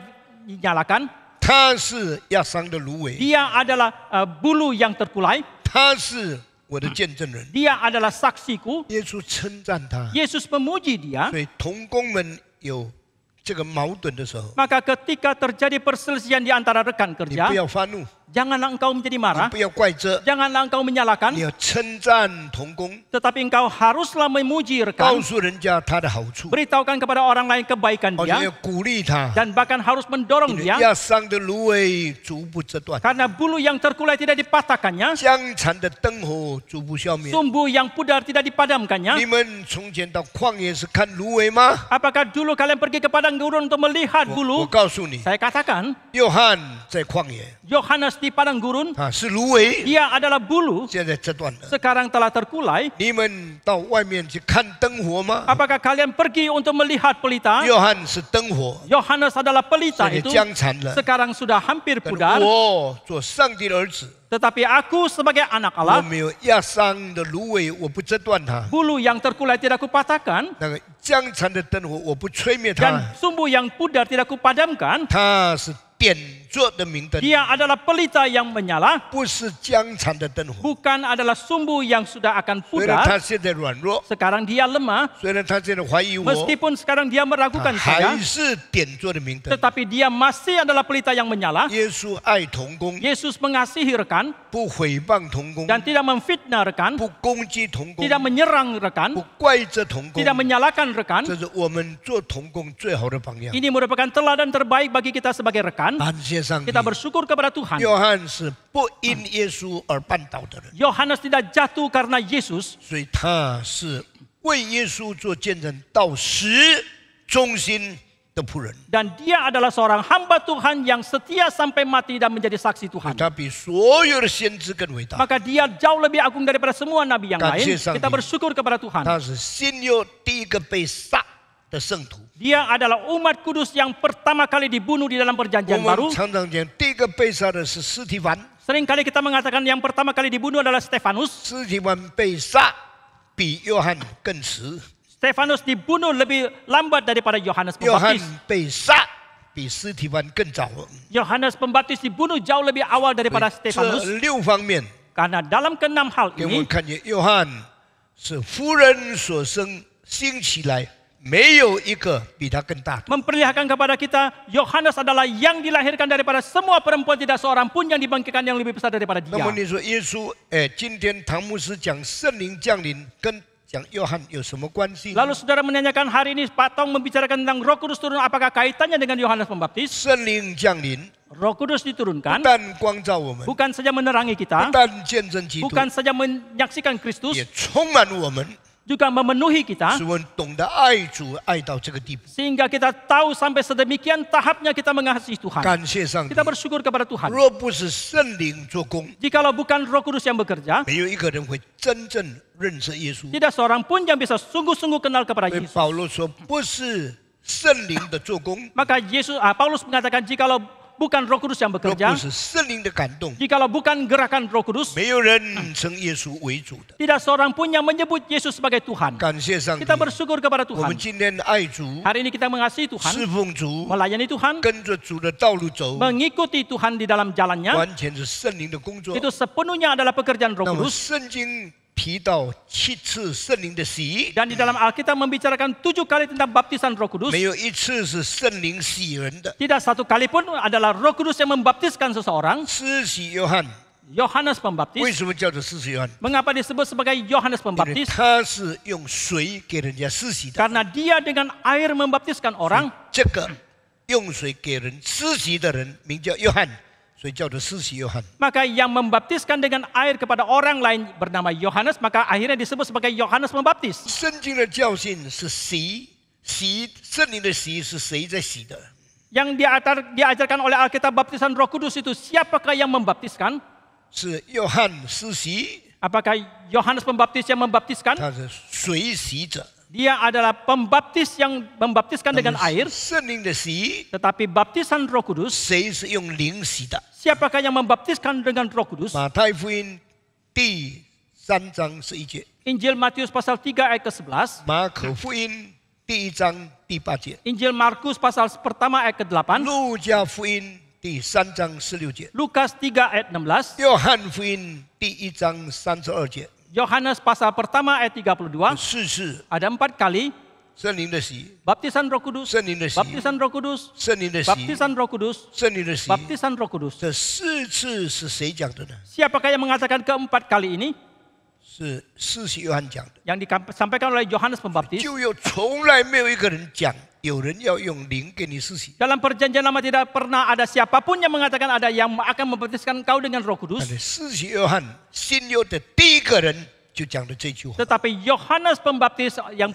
dinyalakan. 他是压伤的芦苇， Dia adalah bulu yang terkulai. 他是我的见证人。 Dia adalah saksiku. 耶稣称赞他， Yesus memuji dia. 所以同工们有这个矛盾的时候， Maka ketika terjadi perselisihan di antara rekan 你 kerja, 不要发怒， janganlah engkau menjadi 你 marah. 不要怪责， Janganlah engkau 你 menyalahkan. 要称赞同工， Tetapi engkau haruslah memuji 告 rekan. 诉人家他的好处， Beritahukan kepada orang lain kebaikan 好像 dia. 要鼓励他。 Dan bahkan harus mendorong 你的 dia. 压伤的芦苇逐步折断， Karena bulu yang terkulai tidak dipatahkannya. 江残的灯火逐步消灭。 Sumbu yang pudar tidak 你 dipadamkannya. 们从前到旷野是看芦苇吗？ Apakah dulu kalian pergi ke padang gurun untuk melihat 我 bulu? 告诉你， Saya katakan, 约翰在旷野， Yohanes di padang gurun, 是芦苇， dia adalah bulu, 现在折断了。 sekarang telah terkulai. 你们到外面去看灯火吗？ Apakah kalian pergi untuk melihat pelita? 约翰是灯火， Yohanes adalah pelita 现在 itu, 江残了。 sekarang sudah hampir 但 pudar. 我做上帝的儿子， Tetapi aku sebagai anak 我 Allah, 没有压伤的芦苇，我不折断它； bulu yang terkulai tidak kupatahkan, 那个江残的灯火，我不吹灭它 dan。sumbu yang pudar tidak kupadamkan. 它是点着的明灯， Dia adalah pelita yang menyala, 不是江残的灯火。 bukan adalah sumbu yang sudah akan 虽然他 pudar. 现在软弱， Sekarang dia lemah, 虽然他现在怀疑我， meskipun sekarang dia 他 meragukan saya, 还是点着的明灯。 tetapi dia masih adalah pelita yang menyala. 耶稣爱同工， Yesus mengasihi rekan 不诽谤同工， dan tidak memfitnah rekan, 不攻击同工， tidak menyerang rekan, 不怪责同工。 tidak menyalahkan rekan. 这是我们做同工最好的榜样。 Ini merupakan teladan terbaik bagi kita sebagai rekan. 感谢上帝 Kita，bersyukur kepada Tuhan. 约翰是不因耶稣而绊倒的人， Yohanes tidak jatuh karena Yesus, 所以他是为耶稣做见证到死忠心的仆人。 dan dia adalah seorang hamba Tuhan yang setia sampai mati dan menjadi saksi Tuhan. 他比所有的先知更伟大。 Maka dia jauh lebih agung daripada semua nabi yang lain. Kasih Sang Kita Dia. bersyukur kepada Tuhan. 他是新约第一个被杀的圣徒。 Dia adalah umat kudus yang pertama kali dibunuh di dalam 我 perjanjian baru. 们常常讲，第一个被杀的是司提反， Seringkali kita mengatakan yang pertama kali dibunuh adalah Stefanus. 司提反被杀比约翰更迟， Stefanus dibunuh lebih lambat daripada Yohanes 约翰 Pembaptis. 被杀比司提反更早。 Yohanes Pembaptis dibunuh jauh lebih awal daripada 这 Stefanus. 6方面， Karena dalam keenam hal 给我们 ini, 看见约翰是夫人所生，兴起来没有一个比他更大的。 memperlihatkan kepada kita Yohanes adalah yang dilahirkan daripada semua perempuan, tidak seorang pun yang dibangkitkan yang lebih besar daripada 那么 dia. 你说耶稣，今天唐牧师讲圣灵降临跟讲约翰有什么关系？ Lalu saudara menanyakan hari ini Pak Tong membicarakan tentang Roh Kudus turun, apakah kaitannya dengan Yohanes Pembaptis? 圣灵降临， Roh Kudus 不 diturunkan 但光照我们， bukan saja menerangi 不 kita, 但见证基督， bukan saja menyaksikan Kristus, 也充满我们， juga memenuhi kita 使我们懂得爱主爱到这个地步。 sehingga kita tahu sampai sedemikian tahapnya kita mengasihi Tuhan. 感谢上帝 Kita！bersyukur kepada Tuhan. 若不是圣灵做工， Jikalau bukan Roh Kudus yang bekerja, 没有一个人会真正认识耶稣。 tidak seorang pun yang bisa sungguh-sungguh kenal kepada 所以 Yesus. 保罗说，不是圣灵的做工， Maka Paulus mengatakan jikalau bukan Roh Kudus yang 若 bekerja, 不是圣灵的感动， jikalau bukan gerakan Roh Kudus, 没有人称耶稣为主的。 tidak seorang pun yang menyebut Yesus sebagai Tuhan. 感谢上帝， Kita bersyukur kepada 我们 Tuhan. 今天爱主， Hari ini kita mengasihi 侍 Tuhan, 奉主， melayani Tuhan, 跟着主的道路走， mengikuti Tuhan di dalam jalannya, 完全是圣灵的工作。 itu sepenuhnya adalah pekerjaan Roh 那么 Kudus. 圣经提到7次圣灵的洗， Dan di dalam Alkitab membicarakan 7 kali tentang baptisan Roh Kudus. 没有一次是圣灵洗人的。 Tidak satu kali pun adalah Roh Kudus yang membaptiskan seseorang. 施洗约翰 Yohanes 为 Pembaptis. 什么叫做施洗约翰？ Mengapa disebut sebagai Yohanes 因为 Pembaptis? 他是用水给人家施洗的。 Karena dia dengan air membaptiskan orang. 这个用水给人施洗的人名叫约翰，所以叫做施洗约翰。 Maka yang membaptiskan dengan air kepada orang lain bernama Yohanes, maka akhirnya disebut sebagai Yohanes Pembaptis. 圣经的教训是洗圣灵的洗是谁在洗的？ Yang diajarkan oleh Alkitab baptisan Roh Kudus itu siapakah yang membaptiskan? 是约翰施洗， Apakah Yohanes Pembaptis yang membaptiskan? 他是水洗者。 Dia adalah pembaptis yang membaptiskan dengan air. 圣灵的洗， Tetapi baptisan Roh Kudus, 谁是用灵洗的？ siapakah yang membaptiskan dengan Roh Kudus? 马太福音第3章11节， Injil Matius pasal 3 ayat ke-11, 马可福音第1章第8节， Injil Markus pasal pertama ayat ke-8, 路加福音第3章16节， Lukas 3 ayat 16, 约翰福音第1章32节， Yohanes pasal pertama ayat 32, 4次 ada 4 kali 圣灵的洗， baptisan Roh Kudus, 圣灵的洗， baptisan Roh Kudus, 圣灵的洗， baptisan Roh Kudus, 圣灵的洗。 baptisan Roh Kudus. 这4次是谁讲的呢？ Siapakah yang mengatakan keempat kali ini? 是施洗约翰讲的。 Yang disampaikan oleh Yohanes Pembaptis. 就有从来没有一个人讲，有人要用灵给你施洗。 Dalam perjanjian lama tidak pernah ada siapapun yang mengatakan ada yang akan membaptiskan kau dengan Roh 但 Kudus. 是施洗约翰新约的第一个人就讲的这句话。 Tetapi Yohanes Pembaptis yang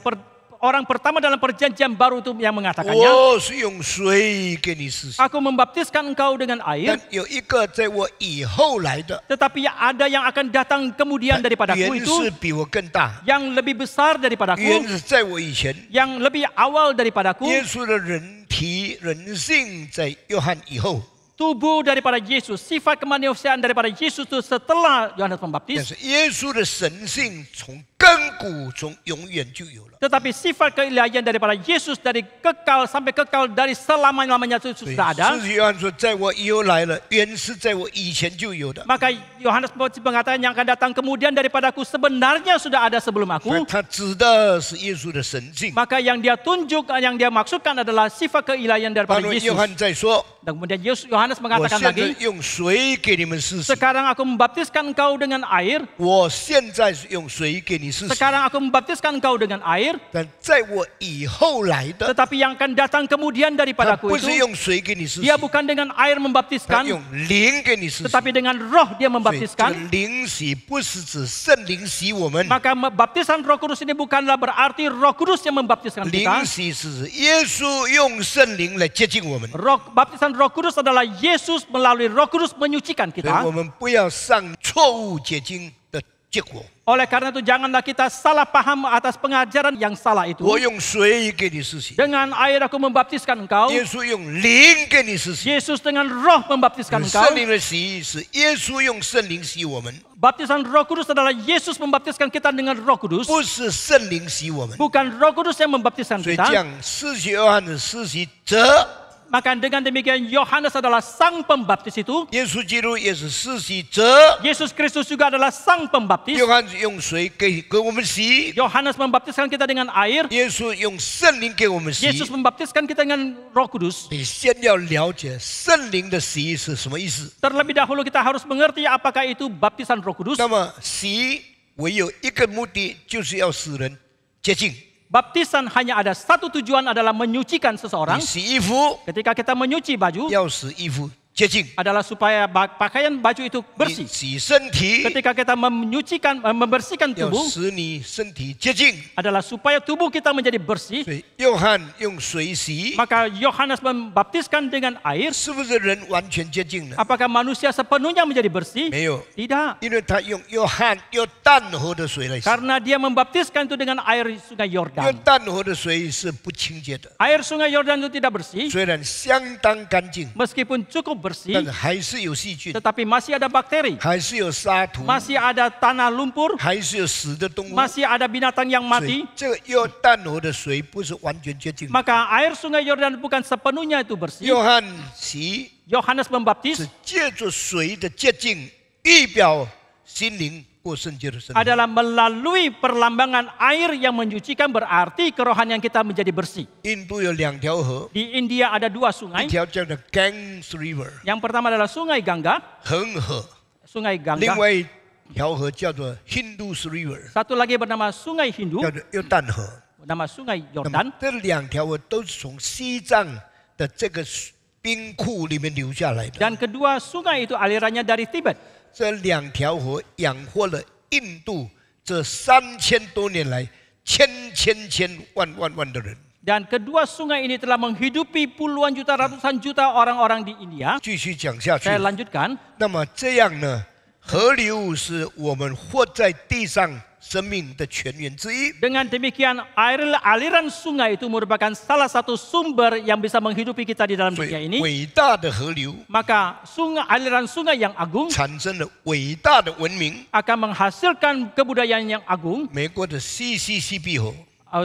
orang pertama dalam perjanjian baru itu yang mengatakannya, 我是用水给你施洗， aku membaptiskan engkau dengan air, 但有一个在我以后来的， tetapi ada yang akan datang kemudian daripadaku 原 itu 是比我更大， yang lebih besar 原 daripadaku, 是在我以前。 yang lebih awal daripadaku. 耶稣的人体人性在约翰以后， Tubuh daripada Yesus, sifat kemanusiaan daripada Yesus itu setelah Yohanes 但 Pembaptis. 是耶稣的神性从亘古从永远就有了。 Tetapi sifat keilahian daripada Yesus dari kekal sampai kekal dari selama-lamanya itu 所以 sudah ada. 施洗约翰说：“在我以后来了，原是在我以前就有的。” Maka Yohanes Pembaptis mengatakan yang akan datang kemudian daripadaku sebenarnya sudah ada sebelum 所以 aku. 他指的是耶稣的神性。 Maka yang dia tunjuk, yang dia maksudkan adalah sifat keilahian 当 daripada 然，约 Yesus. 翰在说 Dan kemudian Yohanes 我 mengatakan 现在 lagi, 用水给你们施洗， sekarang aku membaptiskan engkau dengan air. 我现在是用水给你施洗， Sekarang aku membaptiskan engkau dengan air. 但在我以后来的， Tetapi yang akan datang kemudian 他 daripadaku 不是 itu, 用水给你施洗， dia bukan dengan air 他 membaptiskan, 用灵给你施洗。 tetapi dengan roh dia 所以这个 membaptiskan. 灵洗不是指圣灵洗我们， Maka baptisan Roh Kudus ini bukanlah berarti Roh Kudus yang membaptiskan 灵 kita. 洗是指耶稣用圣灵来接近我们。 Baptisan Roh Kudus adalah Yesus melalui Roh Kudus menyucikan 所以 kita. 我们不要上错误解经的结果。 Oleh karena itu janganlah kita salah paham atas pengajaran yang salah itu. 我用水给你施洗， Dengan air aku membaptiskan engkau. 耶稣用灵给你施洗。 Yesus dengan roh membaptiskan engkau. 圣灵的洗是耶稣用圣灵洗我们， Baptisan Roh Kudus adalah Yesus membaptiskan kita dengan Roh Kudus. 不是圣灵洗我们。 Bukan Roh Kudus yang membaptiskan 所以这 kita. 样，施洗约翰的施洗者， Maka dengan demikian Yohanes adalah sang pembaptis itu. 耶稣基督也是施洗者。 Yesus Kristus juga adalah sang pembaptis. 约翰用水给我们洗， Yohanes membaptiskan kita dengan air. 耶稣用圣灵给我们洗。 Yesus membaptiskan kita dengan Roh Kudus. 你先要了解圣灵的洗是什么意思。 Terlebih dahulu kita harus mengerti apakah itu baptisan Roh Kudus. 那么洗唯有一个目的，就是要使人洁净。 Baptisan hanya ada satu tujuan adalah menyucikan 你 seseorang. 洗衣服 Ketika kita menyuci baju, 要使衣服 adalah supaya pakaian baju itu 你 bersih. 洗身体 Ketika kita membersihkan 要 tubuh 使你身体洁净。 adalah supaya tubuh kita menjadi bersih. 所以约翰用水洗， Maka Yohanes membaptiskan dengan air. 是不是人完全洁净了？ Apakah manusia sepenuhnya menjadi bersih? 没有， Tidak. 因为他用约旦河的水来洗。 Karena dia membaptiskan itu dengan air sungai 约 Yordan. 旦河的水是不清洁的， Air sungai Yordan itu tidak bersih. 虽然相当干净， Meskipun cukup 但 bersih, 是还是有细菌， tetapi masih ada bakteri. 还是有沙土， Masih ada tanah lumpur. 还是有死的动物。 Masih ada binatang yang 所以 mati. 这个约旦河的水不是完全洁净的。 Maka air sungai Yordan bukan sepenuhnya itu bersih. 约翰洗 Yohanes membaptis 是借着水的洁净，预表心灵过圣洁的生活。 adalah melalui perlambangan air yang menyucikan, berarti kerohanian kita menjadi bersih. 印度有2条河， Di India ada 2 一 sungai. 条叫做 Ganges River， Yang pertama adalah sungai Gangga. 恒河； Sungai 另 Gangga. 外一条河叫做 Indus River， Satu lagi bernama sungai Hindu, 叫做约旦河。 bernama sungai 那 Yordan. 么这2条河都是从西藏的这个冰库里面流下来的。 Dan kedua sungai itu alirannya dari Tibet. 这2条河养活了印度这3000多年来千万的人。 Dan kedua sungai ini telah menghidupi puluhan juta, ratusan juta orang-orang di India. 继续讲下去 Saya，lanjutkan. 那么这样呢，河流是我们活在地上生命的泉源之一。 Dengan demikian aliran sungai itu merupakan salah satu sumber yang bisa menghidupi kita di dalam 所 dunia 以 ini. 伟大的河流 Maka aliran sungai yang agung 产生了伟大的文明。 akan menghasilkan kebudayaan yang agung. 美国的西西西比河，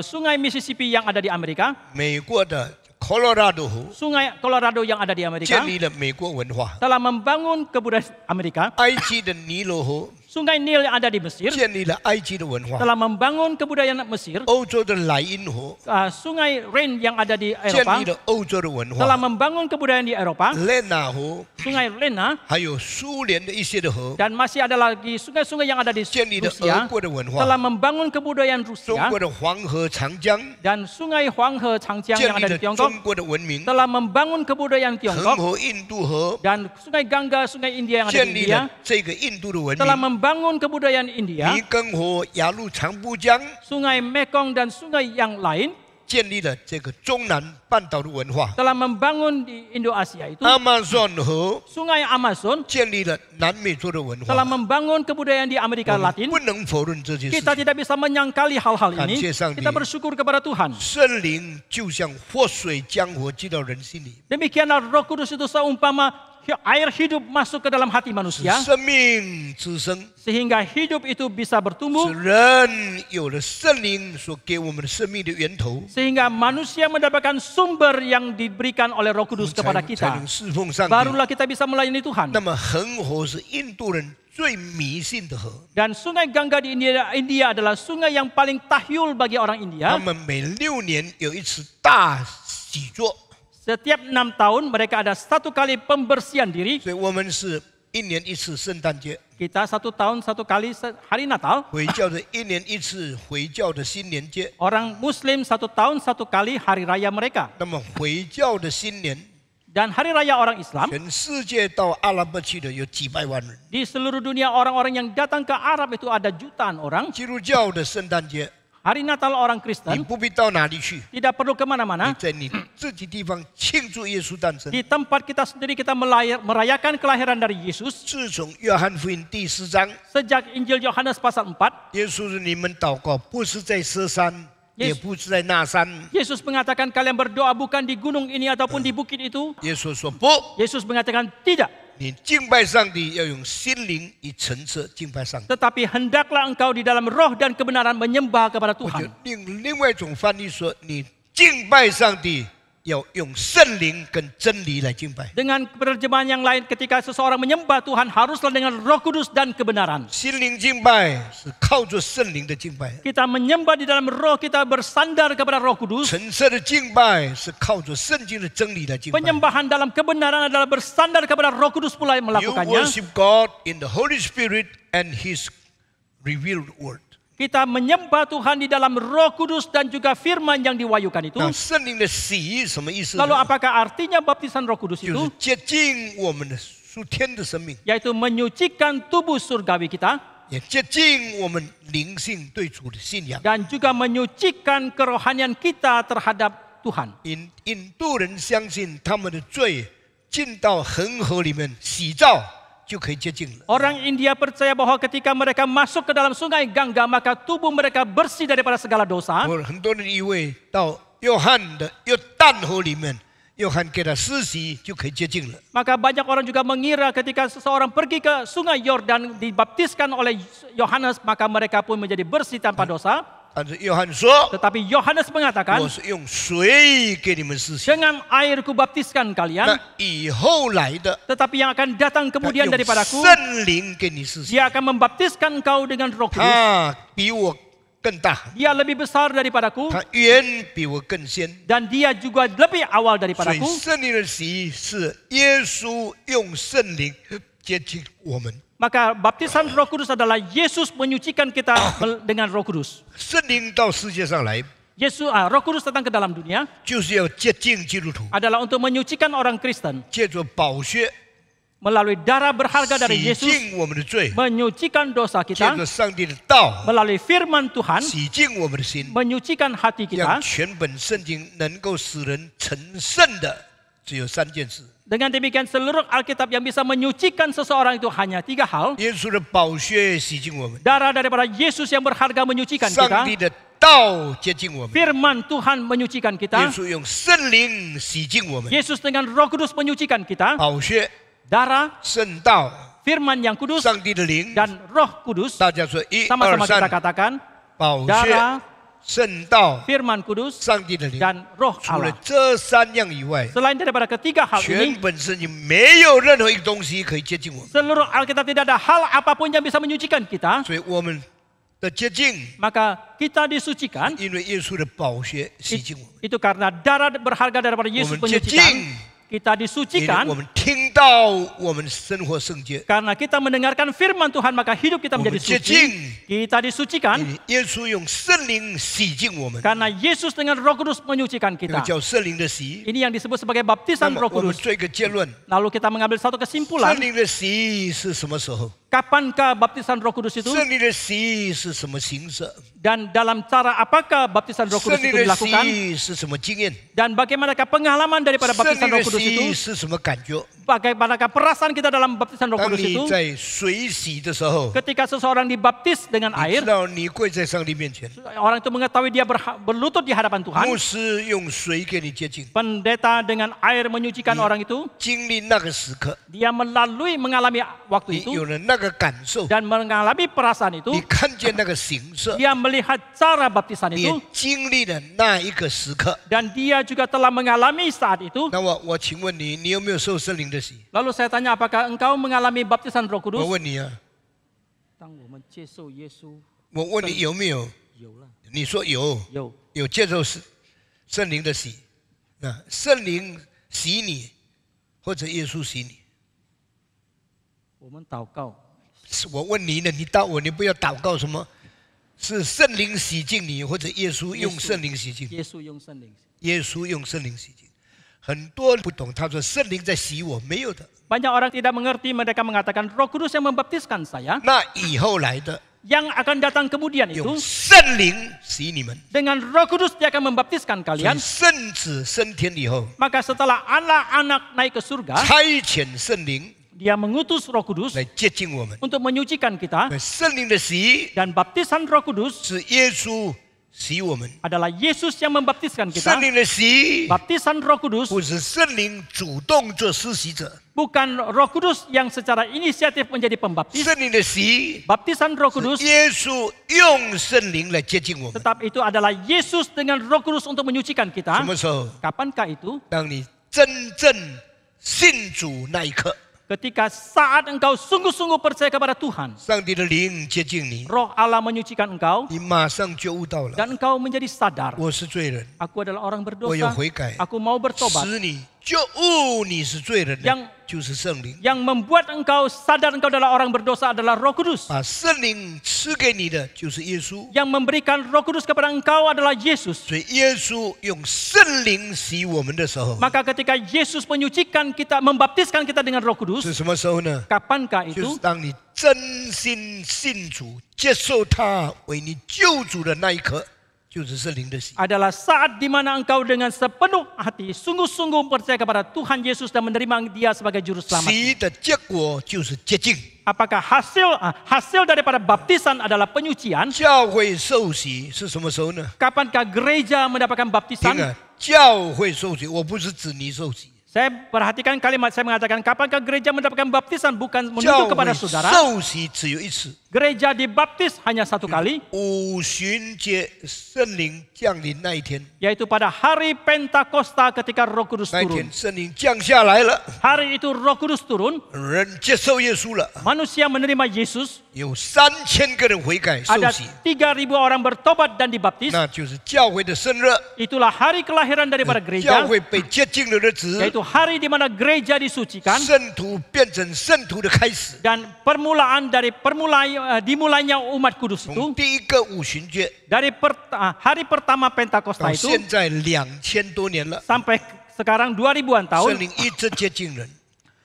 Sungai Mississippi yang ada di Amerika, 美国的 Colorado 河， sungai Colorado yang ada di 建 Amerika 立了美国文化。 telah membangun kebudayaan Amerika. 埃及的尼罗河 Sungai Nil yang ada di Mesir 建立了埃及的文化。 telah membangun kebudayaan Mesir. 欧洲的莱茵河 Sungai Rhine yang ada di 建 Eropa 立了欧洲的文 telah 化。 membangun kebudayaan di Eropa. 莱纳河 Sungai Lena 还有苏联的一些的河， dan masih ada lagi sungai-sungai yang ada di 建立了俄 Rusia 国的文 telah 化。 membangun kebudayaan 中 Rusia 国的黄河、长江 dan sungai Huanghe Changjiang 建 yang 立 ada 了 di Tiongkok 中国的文明。 telah membangun kebudayaan 恒 Tiongkok 河、印度河 dan sungai Gangga, sungai India yang ada 建 di 立 India 了这个印度的文 telah 明。 membangun kebudayaan India. 尼根河、雅鲁长布江 Sungai Mekong dan sungai yang lain 建立了这个中南半岛的文化。 telah membangun di Indo-Asia itu. 阿马逊河 Sungai Amazon 建立了南美洲的文 telah 化。 membangun kebudayaan di Amerika 我们 Latin. 不能否认这件事 Kita 情。 tidak bisa menyangkali hal-hal ini. 感谢上帝。 Kita bersyukur kepada Tuhan. 圣灵就像活水江河进到人心里， Demikianlah Roh Kudus itu seumpama air hidup masuk ke dalam hati 是 manusia 生命之声， sehingga hidup itu bisa 使 bertumbuh 人有了圣灵所给我们的生命的源头， sehingga manusia mendapatkan sumber yang diberikan oleh Roh Kudus 才 kepada 才 kita. 能侍奉上帝。 Barulah kita bisa melayani Tuhan. 那么恒河是印度人最迷信的河， Dan sungai Gangga di India adalah sungai yang paling tahyul bagi orang 他 India. 们每6年有一次大洗作， Setiap 6 tahun mereka ada 1 kali pembersihan diri. 所以我们是1年1次圣诞节， Kita 1 tahun 1 kali hari Natal. 回教的1年1次回教的新年节。 Orang Muslim 1 tahun 1 kali hari raya mereka. 那么回教的新年， Dan hari raya orang Islam, 全世界到阿拉伯去的有几百万人。 di seluruh dunia orang-orang yang datang ke Arab itu ada jutaan orang. 基督教的圣诞节， Hari Natal orang 你 Kristen 不必到哪里去， tidak perlu 你 kemana-mana. 在你自己地方庆祝耶稣诞生。 Di tempat kita sendiri kita merayakan kelahiran dari Yesus. 自从约翰福音第4章， Sejak Injil Yohanes pasal 4, 耶稣说：“你们祷告，不是在这山， Yes. 也不是在那山。 Yesus mengatakan kalian berdoa bukan di gunung ini ataupun di bukit itu. ”耶稣说：“不， Yesus mengatakan tidak. 你敬拜上帝要用心灵与诚实敬拜上帝。” Tetapi hendaklah engkau di dalam roh dan kebenaran menyembah kepada 我就 Tuhan. 另外一种翻译说，你敬拜上帝要用圣灵跟真理来敬拜。 Dengan penerjemahan yang lain, ketika seseorang menyembah Tuhan haruslah dengan Roh Kudus dan kebenaran. 心灵敬拜是靠着圣灵的敬拜， Kita menyembah di dalam roh, kita bersandar kepada Roh Kudus. 诚实的敬拜是靠着圣经的真理来敬拜。 Penyembahan dalam kebenaran adalah bersandar kepada Roh Kudus pula You melakukannya. worship God in the Holy Spirit and His revealed word. Kita menyembah Tuhan di dalam Roh Kudus dan juga firman yang diwahyukan itu. 那圣灵的洗什么意思呢？ Lalu apakah artinya baptisan Roh Kudus 就 itu? 是接近我们的属天的生命， Yaitu menyucikan tubuh surgawi kita 也接近我们灵性对主的信仰。 dan juga menyucikan kerohanian kita terhadap Tuhan. 印度人相信他们的罪进到恒河里面洗澡就可以接近了。 Orang India percaya bahwa ketika mereka masuk ke dalam sungai Gangga, maka tubuh mereka bersih daripada segala dosa. 很多人以为到约翰的约旦河里面，约翰给他施洗就可以接近了。 Maka banyak orang juga mengira ketika seseorang pergi ke sungai Yordan dibaptiskan oleh Yohanes, maka mereka pun menjadi bersih tanpa dosa. 但是约翰说 Tetapi Yohanes：“ mengatakan, 我是用水给你们施洗， dengan air kubaptiskan 那 kalian, 以后来的 tetapi yang akan datang 他 kemudian 用 daripadaku, 圣灵给你施洗， dia akan membaptiskan engkau dengan Roh Kudus. 他比我更大， Dia lebih besar daripadaku 他远比我更先。 dan dia juga lebih awal 所以 daripadaku. 圣灵的洗是耶稣用圣灵接近我们。 Maka baptisan Roh Kudus adalah Yesus menyucikan kita dengan Roh Kudus. 圣灵到世界上来， Roh Kudus datang ke dalam dunia 就是要接近基督徒， adalah untuk menyucikan orang Kristen 借着宝血 melalui darah berharga dari 洗 Yesus, 净我们的罪， menyucikan dosa 借 kita 着上帝的道 melalui firman Tuhan, 洗净我们的心， menyucikan hati 让 kita. 全本圣经能够使人成圣的，只有三件事： Dengan demikian seluruh Alkitab yang bisa menyucikan seseorang itu hanya 3 hal. 耶稣的宝血洗净我们， Darah daripada Yesus yang berharga menyucikan 上 kita. 帝的道接近我们， Firman Tuhan menyucikan 耶 kita. 稣用圣灵洗净我们， Yesus dengan Roh Kudus menyucikan kita. 宝血、 Darah, 圣道、 firman yang kudus 上帝的灵， dan Roh Kudus. 大家说一二 Sama-sama kita 三， katakan 宝血、 darah, 圣道、 firman kudus 上帝的灵。 dan Roh 除了 Allah. 这三样以外， Selain daripada ketiga hal 全 ini, 本圣经没有任何一个东西可以接近我们， seluruh Alkitab tidak ada hal apapun yang bisa menyucikan kita. 所以我们的接近， Maka kita disucikan 因为耶稣的宝血洗净我们， itu karena darah berharga daripada Yesus 我们接近， menyucikan. Kita 因为 disucikan 我们听到我们生活圣洁， karena kita mendengarkan firman Tuhan, maka hidup kita menjadi 我们接 suci. 近， Kita disucikan 因为耶稣用圣灵洗净我们， karena Yesus dengan Roh Kudus menyucikan 这个 kita. 叫圣灵的洗。 Ini yang disebut sebagai 那 baptisan 么 Roh 我们 Kudus. 做一个结论： Lalu kita mengambil satu 圣 kesimpulan. 灵的洗是什么时候？ Kapankah baptisan Roh Kudus itu? 圣灵的洗是什么形式？ Dan dalam cara apakah baptisan Roh 圣 Kudus 灵 itu 的 dilakukan? 洗是什么经验？ Dan bagaimanakah pengalaman daripada 圣 baptisan 灵 Roh 的 Kudus 洗 itu? 是什么感觉？ Bagaimanakah perasaan kita dalam baptisan Roh 当 Kudus 你 itu? 在水洗的时候， Ketika seseorang dibaptis dengan 你 air, 知道你跪在上帝面前， orang itu mengetahui dia berlutut di hadapan Tuhan. 牧师用水给你接近， Pendeta dengan air menyucikan orang itu, 经历那个时刻， dia mengalami waktu 你 itu 有了那个感受， dan mengalami perasaan itu, 你看见那个形色， dia melihat cara baptisan 你 itu 经历了那一个时刻。 dan dia juga telah mengalami saat itu. 那我请问你，你有没有受圣灵的洗？ Lalu saya tanya, apakah engkau mengalami baptisan Roh 我 Kudus? 问你啊，当我们接受耶稣，我问你有没有？有了，你说有，有。有接受圣灵的洗。那圣灵洗你，或者耶稣洗你？我们祷告，是我问你呢，你答我，你不要祷告什么？是圣灵洗净你，或者耶稣用圣灵洗净？耶稣用圣灵。耶稣用圣灵洗净。很多人不懂，他说圣灵在洗我，没有的。 Banyak orang tidak mengerti, mereka mengatakan Roh Kudus yang membaptiskan saya. 那以后来的 Yang akan datang kemudian itu 用圣灵洗你们， dengan Roh Kudus dia akan membaptiskan 所以 kalian. 圣子升天以后， Maka setelah anak-anak naik ke surga, 差遣圣灵 dia mengutus Roh Kudus 来接近我们。 untuk menyucikan kita. 圣灵的洗 Dan baptisan Roh Kudus 是耶稣洗我们， adalah Yesus yang membaptiskan 圣 kita. 灵的洗 Baptisan Roh Kudus 不是圣灵主动做施洗者， bukan Roh Kudus yang secara inisiatif menjadi pembaptis. 圣灵的洗 Baptisan Roh Kudus 耶稣用圣灵来接近我们。 tetap itu adalah Yesus dengan Roh Kudus untuk menyucikan 什 kita. 么时候？ Kapankah itu? 当你真正信主那一刻， Ketika saat engkau sungguh-sungguh percaya kepada Tuhan, 上帝的灵接近你， Roh Allah menyucikan engkau 你马上就悟到了， dan engkau menjadi sadar. 我是罪人， Aku adalah orang 我有 berdosa. 悔改， Aku mau bertobat. 使你觉悟你是罪人的 Yang 就是圣灵， Yang membuat engkau sadar engkau adalah orang berdosa adalah Roh Kudus. 把圣灵赐给你的就是耶稣。 Yang memberikan Roh Kudus kepada engkau adalah Yesus. 所以耶稣用圣灵洗我们的时候， Maka ketika Yesus menyucikan kita, membaptiskan kita dengan Roh Kudus, 是什么时候呢？ kapankah 就是 itu? 当你真心信主、接受他为你救主的那一刻，就是圣灵的洗。 Adalah saat di mana engkau dengan sepenuh hati sungguh-sungguh percaya kepada Tuhan Yesus dan menerima Dia sebagai juru selamat. 洗的结果就是洁净。 Apakah hasil daripada baptisan adalah penyucian? 教会受洗是什么时候呢？ Kapankah gereja mendapatkan 听 baptisan? 啊，教会受洗，我不是指你受洗。 Saya perhatikan kalimat saya mengatakan kapankah gereja mendapatkan baptisan, bukan 教 menuju kepada 会 saudara. 受洗只有一次， Gereja dibaptis hanya satu kali, 五旬节圣灵降临那一天， yaitu pada hari Pentakosta ketika Roh Kudus 那一 turun. 天圣灵降下来了， Hari itu Roh Kudus turun, 人接受耶稣了， manusia menerima Yesus, 有3000个人悔改受 ada 洗， 3.000 orang bertobat dan dibaptis. 那就是教会的生日， Itulah hari kelahiran daripada 教 gereja, 会被洁净的日子， yaitu hari di mana gereja disucikan 圣徒变成圣徒的开始。 dan permulaan dari dimulainya umat kudus 从 itu 第一个五旬节 dari hari pertama Pentakosta 到 itu 现在2000多年了， sampai sekarang 2000-an 圣 tahun, 灵一直接近人，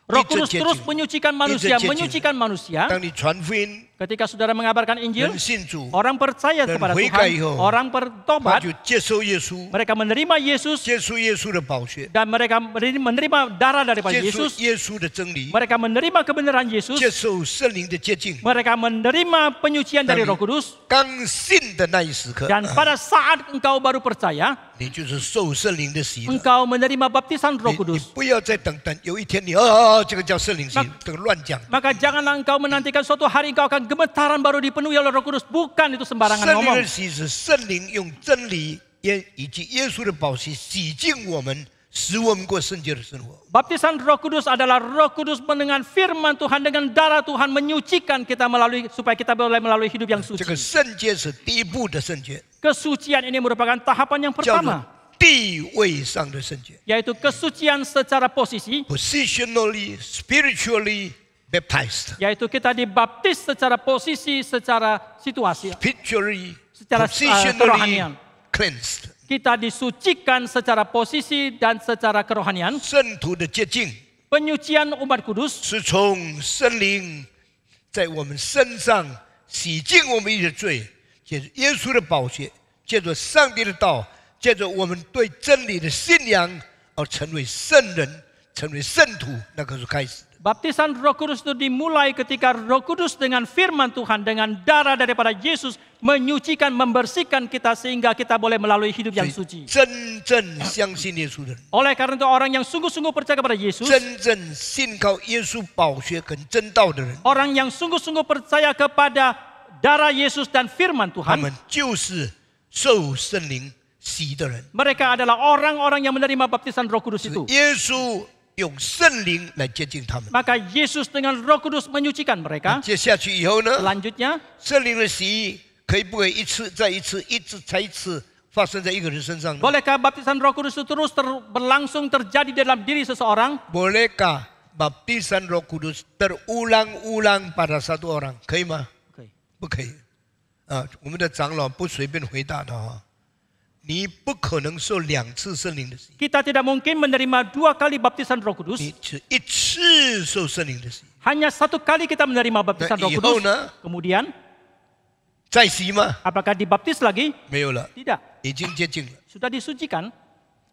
Roh 一直 Kudus 接 terus 近。 menyucikan manusia, Itu menyucikan manusia. 当你传福音， Ketika saudara mengabarkan Injil, 人信主， orang percaya Dan kepada悔改以 Tuhan, 后， orang 他 bertobat, 就接受耶稣， mereka menerima Yesus 接受耶稣的宝血， dan mereka menerima darah daripada 接受 Yesus, 耶稣的真理， mereka menerima kebenaran Yesus, 接受圣灵的接近。 mereka menerima penyucian dari Roh Kudus, 刚信的那一时刻， dan pada saat engkau baru percaya, 你就是受圣灵的洗的。 engkau menerima baptisan Roh 你 Kudus. 不要再等，有一天你这个叫圣灵洗，这个乱讲。 Maka janganlah engkau menantikan suatu hari engkau akan gemetaran baru dipenuhi oleh Roh Kudus. Bukan itu sembarangan 圣灵 ngomong. 的洗是圣灵用真理以及耶稣的宝血洗净我们，使我们过圣洁的生活。 Baptisan Roh Kudus adalah Roh Kudus dengan firman Tuhan, dengan darah Tuhan menyucikan kita supaya kita boleh melalui hidup yang 这个 suci. 圣洁是第一步的圣洁， Kesucian ini merupakan tahapan yang 叫做 pertama, 地位上的圣洁 yaitu kesucian secara posisi, ，positionally, spiritually baptized, yaitu kita dibaptis secara posisi, secara situasi, spiritually, secara positionally kerohanian. cleansed。 Kita disucikan secara posisi dan secara kerohanian. 圣徒的洁净 Penyucian umat kudus 是从圣灵在我们身上洗净我们一切罪，借着耶稣的宝血，借着上帝的道，借着我们对真理的信仰，而成为圣人，成为圣徒，那个是开始的。 Baptisan Roh Kudus itu dimulai ketika Roh Kudus dengan firman Tuhan, dengan darah daripada Yesus menyucikan, membersihkan kita sehingga kita boleh melalui hidup yang 所以 suci. 真正相信耶稣的人， Oleh karena itu orang yang sungguh-sungguh percaya kepada Yesus, 真正信靠耶稣宝血跟真道的人， orang yang sungguh-sungguh percaya kepada darah Yesus dan firman 他 Tuhan, 们就是受圣灵洗的人。 mereka adalah orang-orang yang menerima baptisan Roh Kudus itu. 耶稣用圣灵来接近他们。 Maka Yesus dengan Roh Kudus menyucikan mereka. 接下去以后呢？ Selanjutnya, 圣灵的洗可以不可以一次再一次，一次再一次发生在一个人身上呢？ bolehkah baptisan Roh Kudus itu terus berlangsung terjadi dalam diri seseorang? Bolehkah baptisan Roh Kudus terulang-ulang pada satu orang？可以吗？ Oke. 不可以。我们的长老不随便回答的哈。你不可能受2次圣灵的洗， Kita tidak mungkin menerima 2 kali baptisan Roh Kudus. 你只一次受圣灵的洗， Hanya 1 kali kita menerima baptisan Nah, Roh Kudus. ihona. Kemudian, 再洗吗？ apakah dibaptis lagi? 没有了， Tidak. 已经接近了。 Sudah disucikan,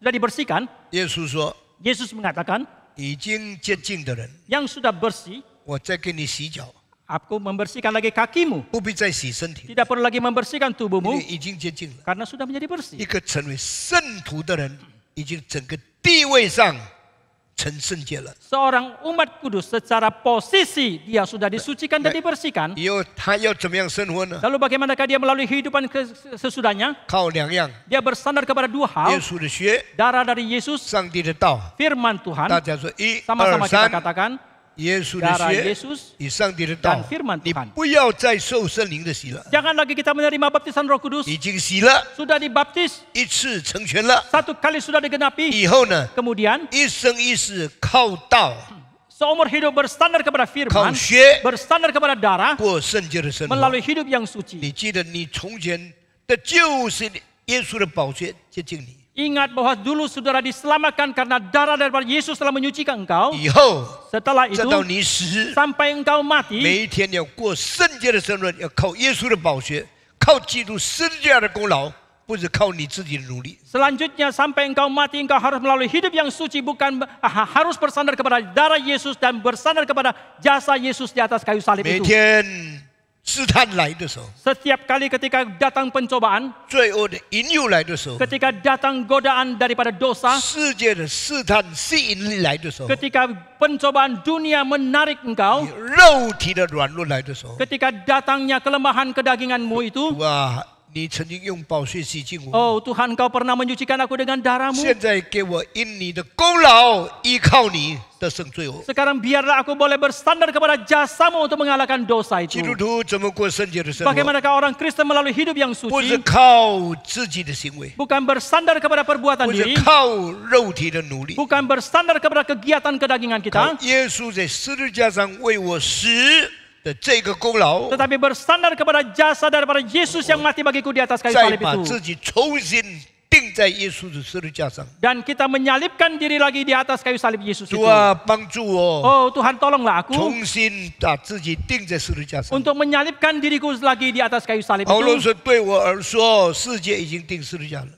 sudah dibersihkan. 耶稣说， Yesus mengatakan, 已经接近的人， yang sudah bersih, 我再给你洗脚， aku membersihkan lagi kakimu. 不必再洗身体， Tidak perlu lagi membersihkan 因 tubuhmu 为已经接近了。 karena sudah menjadi 一 bersih. 个成为圣徒的人，已经整个地位上成圣洁了。 Seorang umat kudus secara posisi dia sudah disucikan dan dibersihkan. 以后他要怎么样生活呢？ Lalu bagaimanakah dia melalui kehidupan sesudahnya? 靠2样： Dia bersandar kepada 2 hal. 耶稣的血， Darah dari Yesus, 上帝的道。 firman Tuhan. 大家说1、2、Sama-sama kita 3， katakan. 耶稣的 darah 血 Yesus 与上帝的道 dan，firman 你 Tuhan. 不要再受圣灵的洗了， Jangan lagi kita menerima baptisan Roh Kudus. 已经洗了， Sudah dibaptis, 一次成全了。 satu kali sudah digenapi. 以后呢， Kemudian 一生一世靠道、 seumur hidup bersandar kepada 靠 firman, 血 bersandar kepada darah, 过圣洁的生活。 melalui hidup yang suci. 你记得，你从前的就是耶稣的宝血接近你， Ingat bahwa dulu saudara diselamatkan karena darah daripada Yesus telah menyucikan engkau. 以后 Setelah 直 itu 到你死， sampai engkau mati, 每一天要过圣洁的生活，要靠耶稣的宝血，靠基督十字架的功劳，不是靠你自己的努力。 selanjutnya sampai engkau mati engkau harus melalui hidup yang suci, bukan harus bersandar kepada darah Yesus dan bersandar kepada jasa Yesus di atas kayu salib 每 itu. 天试探来的时候， Setiap kali ketika datang pencobaan, 罪恶的引诱来的时候， ketika datang godaan daripada dosa, 世界的试探吸引力来的时候， ketika pencobaan dunia menarik engkau, 肉体的软弱来的时候， ketika datangnya kelemahan kedaginganmu itu, 哇！你曾经用宝血洗净我， oh Tuhan, Kau pernah menyucikan aku dengan darah-Mu. 现在给我因你的功劳，依靠你得胜罪恶。 Sekarang biarlah aku boleh bersandar kepada jasa-Mu untuk mengalahkan dosa 基 itu. 督徒怎么过圣洁的生活？ Bagaimanakah orang Kristen melalui hidup yang 不是 suci, 靠自己的行为， bukan bersandar kepada perbuatan 不是 diri, 靠肉体的努力， bukan bersandar kepada kegiatan kedagingan 靠 kita, 耶稣在十字架上为我死的这个功劳， tetapi bersandar kepada jasa daripada Yesus yang mati bagiku di atas kayu 再 salib 把 itu. 自己重新钉在耶稣的十字架上。 Dan kita menyalibkan diri lagi di atas kayu salib Yesus 主 itu. 啊，帮助我 Oh Tuhan, tolonglah aku 重新把自己钉在十字架上。 untuk menyalibkan diriku lagi di atas kayu salib 保罗 itu. 说：“对我而说，世界已经钉十字架了；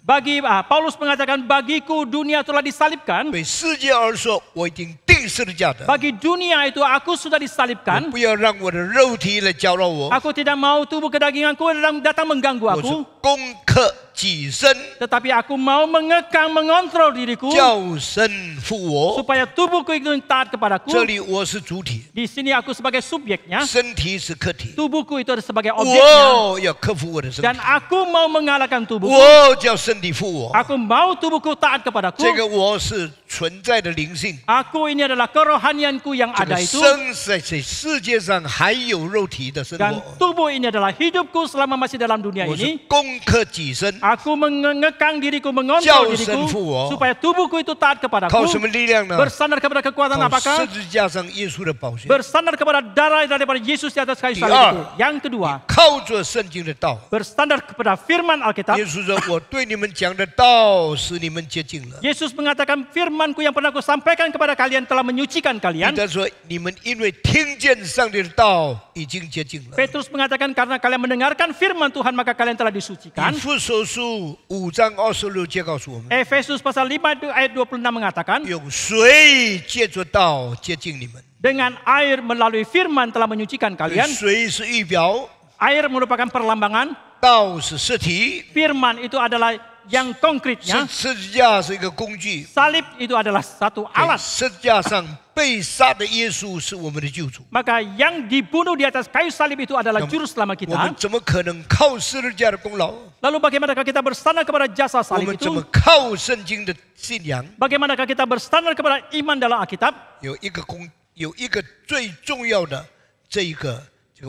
Paulus mengatakan, bagiku dunia telah disalibkan. 对世界而说，我已经钉十字架的。 Bagi dunia itu aku sudah 我 disalibkan. 不要让我的肉体来搅扰我， Aku tidak mau tubuh kedaginganku datang mengganggu 我是 aku. 攻克己身， Tetapi aku mau mengekang, mengontrol diriku 叫身负我。 supaya tubuhku itu taat kepadaku. 这里我是主体， Di sini aku sebagai subjeknya, 身体是客体。 tubuhku itu sebagai objeknya. 我要克服我的身 Dan 体， aku mau mengalahkan tubuhku. 我叫身体负我。 Aku mau tubuhku taat kepadaku. 这个我是存在的灵性。 Aku ini adalah kerohanianku yang 这 ada 个 itu. 生在世界上还有肉体的生 Dan 活， tubuh ini adalah hidupku selama masih dalam dunia 我是 ini. 攻克己身， Aku mengekang diriku, mengontrol 叫 diriku 神服我。 supaya tubuhku itu taat 靠 kepadaku. 什么力量呢？ Bersandar kepada kekuatan 靠 apakah? 十字架上耶稣的宝血， Bersandar kepada darah daripada Yesus di atas kayu salib Tiga. itu. Yang kedua, 靠着圣经的道。 bersandar kepada firman Alkitab. 耶稣说：“我对你们讲的道，使你们洁净了。 Yesus mengatakan, firmanku yang pernah aku sampaikan kepada kalian telah menyucikan ” 彼 kalian. 得说：“你们因为听见上帝的道，已经洁净了。” Petrus mengatakan, karena kalian mendengarkan firman Tuhan maka kalian telah disucikan. 以弗所书5章26节告诉我们： Efesus pasal 5 ayat 26 mengatakan, 用水借着道洁净你们。 dengan air melalui firman telah menyucikan kalian. 水是预表， Air merupakan perlambangan, 道是实体， firman itu adalah yang konkretnya, 十字架是一个工具。 salib itu adalah satu 在 alat. 十字架上被杀的耶稣是我们的救主。 Maka yang dibunuh di atas kayu salib itu adalah juru selamat 我们 kita. 怎么可能靠十字架的功劳？ Lalu bagaimanakah kita bersandar kepada jasa 我 salib 们怎么 itu? 靠圣经的信仰？ Bagaimanakah kita bersandar kepada iman dalam Alkitab? 有一个最重要的这个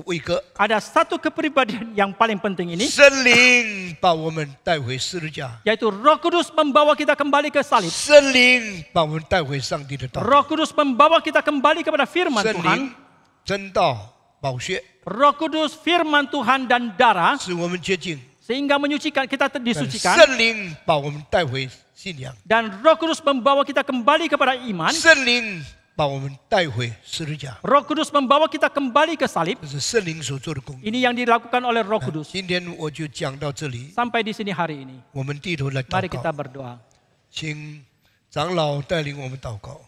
位格， Ada satu kepribadian yang paling penting ini, 圣灵把我们带回十字架， yaitu Roh Kudus membawa kita kembali ke salib. 圣灵把我们带回上帝的道， Roh Kudus membawa kita kembali kepada firman 圣 Tuhan. 灵真道宝血， Roh Kudus, firman Tuhan dan darah 使我们洁净。 sehingga menyucikan kita disucikan. 圣灵把我们带回信仰， Dan Roh Kudus membawa kita kembali kepada iman. 圣灵把我们带回十字架， Roh Kudus membawa kita kembali ke salib. 这是圣灵所做的工作。 Ini yang dilakukan oleh Roh Kudus. 今天我就讲到这里， Sampai di sini hari ini. 我们低头来祷 Mari kita 告， berdoa. 请长老带领我们祷告。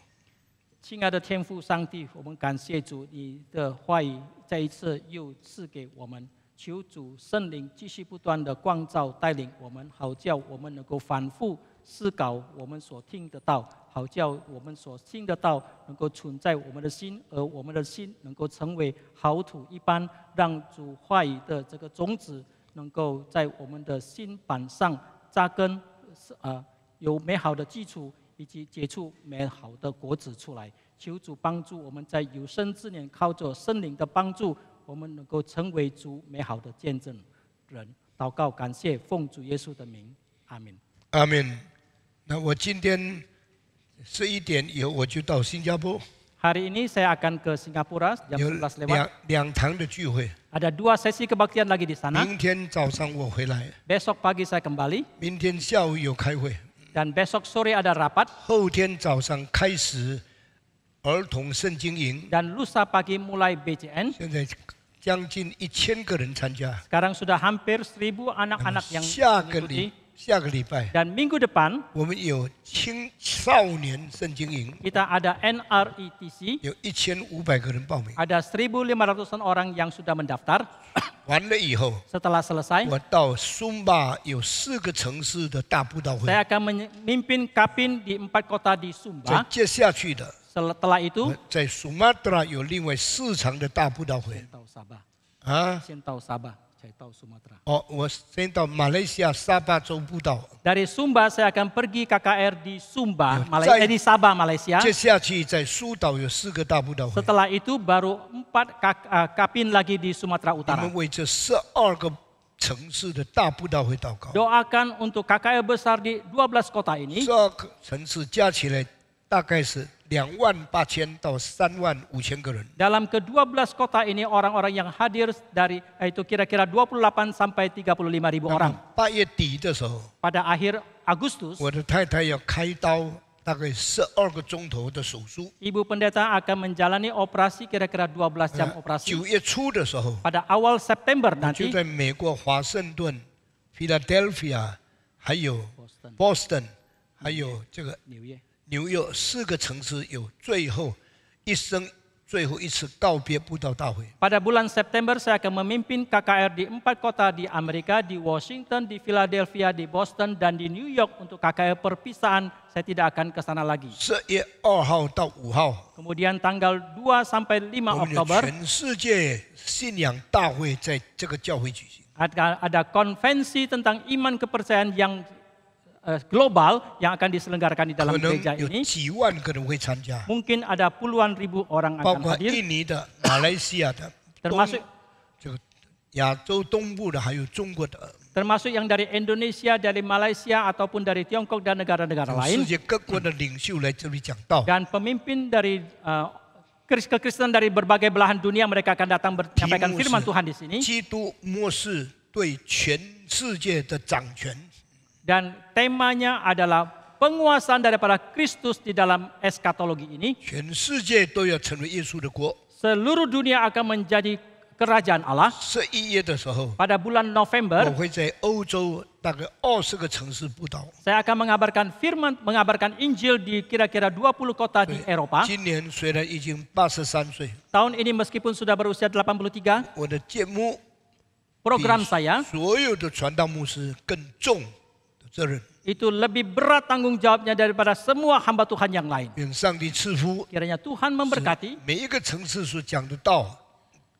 亲爱的天父上帝，我们感谢主，你的话语再一次又赐给我们。求主圣灵继续不断的光照带领我们，好叫我们能够反复思考我们所听的道，好叫我们所听的道能够存在我们的心，而我们的心能够成为好土一般，让主话语的这个种子能够在我们的心板上扎根，有美好的基础，以及结出美好的果子出来。求主帮助我们在有生之年，靠着圣灵的帮助，我们能够成为主美好的见证人。祷告，感谢，奉主耶稣的名，阿门。阿门。那我今天11点以后我就到新加坡， Hari ini saya akan ke Singapura jam 有 11 lewat. 两堂的聚会。 Ada 2 sesi kebaktian lagi di sana. 明天早上我回来， Besok pagi saya kembali 明天下午有开会， dan besok sore ada rapat 后天早上开始儿童圣经营， dan lusa pagi mulai BCN. 现在将近1000个人参加。 Sekarang sudah hampir 1000 anak-anak yang 下个礼拜， dan minggu depan 我们有青少年圣经营， kita ada NRETC. 有1500个人报名。 Ada 1.500-an orang yang sudah mendaftar. 完了以后， Setelah selesai, 我到松巴有4个城市的大布道会。 saya akan memimpin Kapin di 4 kota di 再 Sumba. 接下去的， Setelah itu, 在苏马特拉有另外4场的大布道会 saya tahu Sabah. 啊。 Saya tahu Sabah, saya tahu Sumatera. 哦，我先到马来西亚沙巴州布道， Dari Sumba saya akan pergi KKR di Sumba, Saya- di Sabah, Malaysia. 接下去在苏岛有4个大布道会。 Setelah itu baru 4 Kapin lagi di Sumatera 我 Utara. 们为这12个城市的大布道会祷告。 Doakan untuk KKR besar di 12 kota ini. 12个城市加起来大概是28000到35000个人。 Dalam ke-12 kota ini orang-orang yang hadir dari itu kira-kira 28 sampai 35 ribu orang. 8月底的时候， Pada akhir Agustus, 我的太太要开刀，大概12个钟头的手术。 Ibu Pendeta akan menjalani operasi kira-kira 12 jam operasi. 9月初的时候， Pada awal September 就 nanti, 在美国华盛顿、Philadelphia， 还有 Boston Boston， 还有这个 New Year. 纽约4个城市有最后一生最后一次告别布道大会。 Pada bulan September saya akan memimpin KKR di 4 kota di Amerika, di Washington, di Philadelphia, di Boston, dan di New York untuk KKR perpisahan. Saya tidak akan ke sana lagi. 10月2号到5号， Kemudian tanggal 2 sampai 5我们有 Oktober 全世界信仰大会在这个教会举行。 ada konvensi tentang iman kepercayaan yang global yang akan diselenggarakan di 可 dalam 能 gereja 有 ini. 几万个人会参加， Mungkin ada puluhan ribu orang 包 akan 括 hadir, 印尼的、马来西亚的、 termasuk 这个亚洲东部的，还有中国的， termasuk yang dari Indonesia, dari Malaysia ataupun dari Tiongkok dan negara-negara 世 lain, 界各国的领袖来这里讲道。 dan pemimpin dari kekristenan dari berbagai belahan dunia mereka akan datang menyampaikan firman Tuhan di sini. 基督末世对全世界的掌权。 Dan temanya adalah penguasaan daripada Kristus di dalam eskatologi ini. 全世界都要成为耶稣的国。 Seluruh dunia akan menjadi kerajaan Allah. 11月的时候， Pada bulan 我 November, 会在欧洲大概20个城市布道。 saya akan mengabarkan Injil di kira-kira 20 kota di Eropa. 今年虽然已经83岁， Tahun ini meskipun sudah berusia 83, 我的节目 program saya 所有的传道牧师更重的责任。 itu lebih berat tanggung jawabnya daripada semua hamba Tuhan yang lain. 愿上帝赐福， Kiranya Tuhan memberkati 每一个城市所讲的道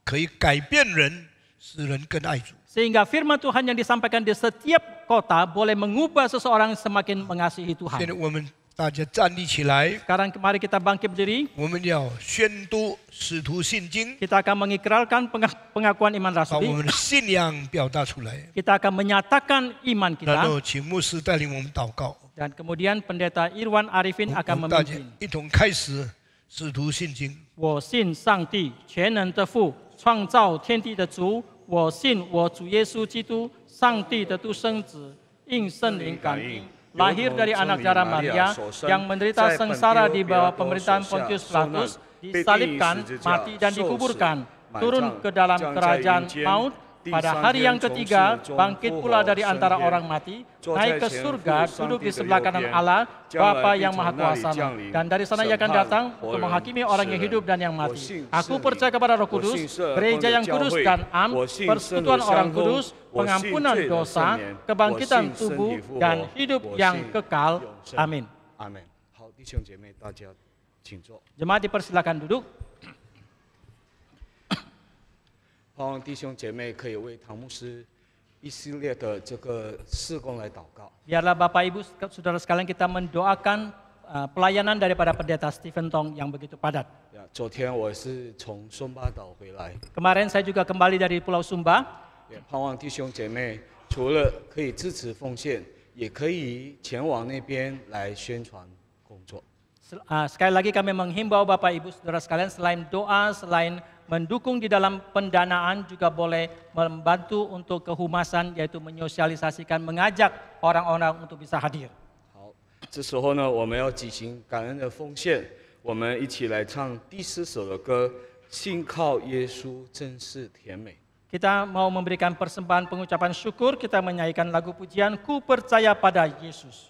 可以改变人，使人更爱主。 sehingga firman Tuhan yang disampaikan di setiap kota boleh mengubah seseorang semakin mengasihi 现 Tuhan. 在我们大家站立起来， Sekarang mari kita bangkit berdiri. 我们要宣读使徒信经， Kita akan mengikrarkan pengakuan iman 把我 rasuli. 们的信仰表达出来。 Kita akan menyatakan iman 然 kita. 后请牧师带领我们祷告， Dan kemudian pendeta Irwan Arifin 我 akan 们大家 memimpin. 一同开始使徒信经。我信上帝全能的父，创造天地的主。我信我主耶稣基督，上帝的独生子，应圣灵感应，lahir dari anak darah Maria, yang menderita sengsara di bawah pemerintahan Pontius Pilatus, disalibkan, mati dan dikuburkan, turun ke dalam kerajaan maut, pada hari yang ketiga bangkit pula dari antara orang mati, naik ke surga, duduk di sebelah kanan Allah, Bapa yang Maha Kuasa, dan dari sana ia akan datang untuk menghakimi orang yang hidup dan yang mati. Aku percaya kepada Roh Kudus, gereja yang kudus dan persekutuan orang kudus, pengampunan dosa, kebangkitan tubuh, dan hidup yang kekal. Amin. 阿门。好，弟兄姐妹，大家请坐。 Jemaat dipersilakan duduk. 望弟兄姐妹可以为唐牧师一系列的这个事工来祷告。 Biarlah Bapak Ibu Saudara sekalian kita mendoakan pelayanan daripada pendeta Stephen Tong yang begitu padat. 昨天我是从松巴岛回来， Kemarin saya juga kembali dari Pulau Sumba. 也盼望弟兄姐妹除了可以支持奉献，也可以前往那边来宣传工作。 Sekali lagi kami menghimbau Bapak Ibu Saudara sekalian, selain doa, selain mendukung di dalam pendanaan, juga boleh membantu untuk kehumasan, yaitu menyosialisasikan, mengajak orang-orang untuk bisa hadir. 好，这时候呢，我们要举行感恩的奉献，我们一起来唱第4首的歌，信靠耶稣真是甜美。 Kita mau memberikan persembahan pengucapan syukur, kita menyanyikan lagu pujian, Ku Percaya Pada Yesus.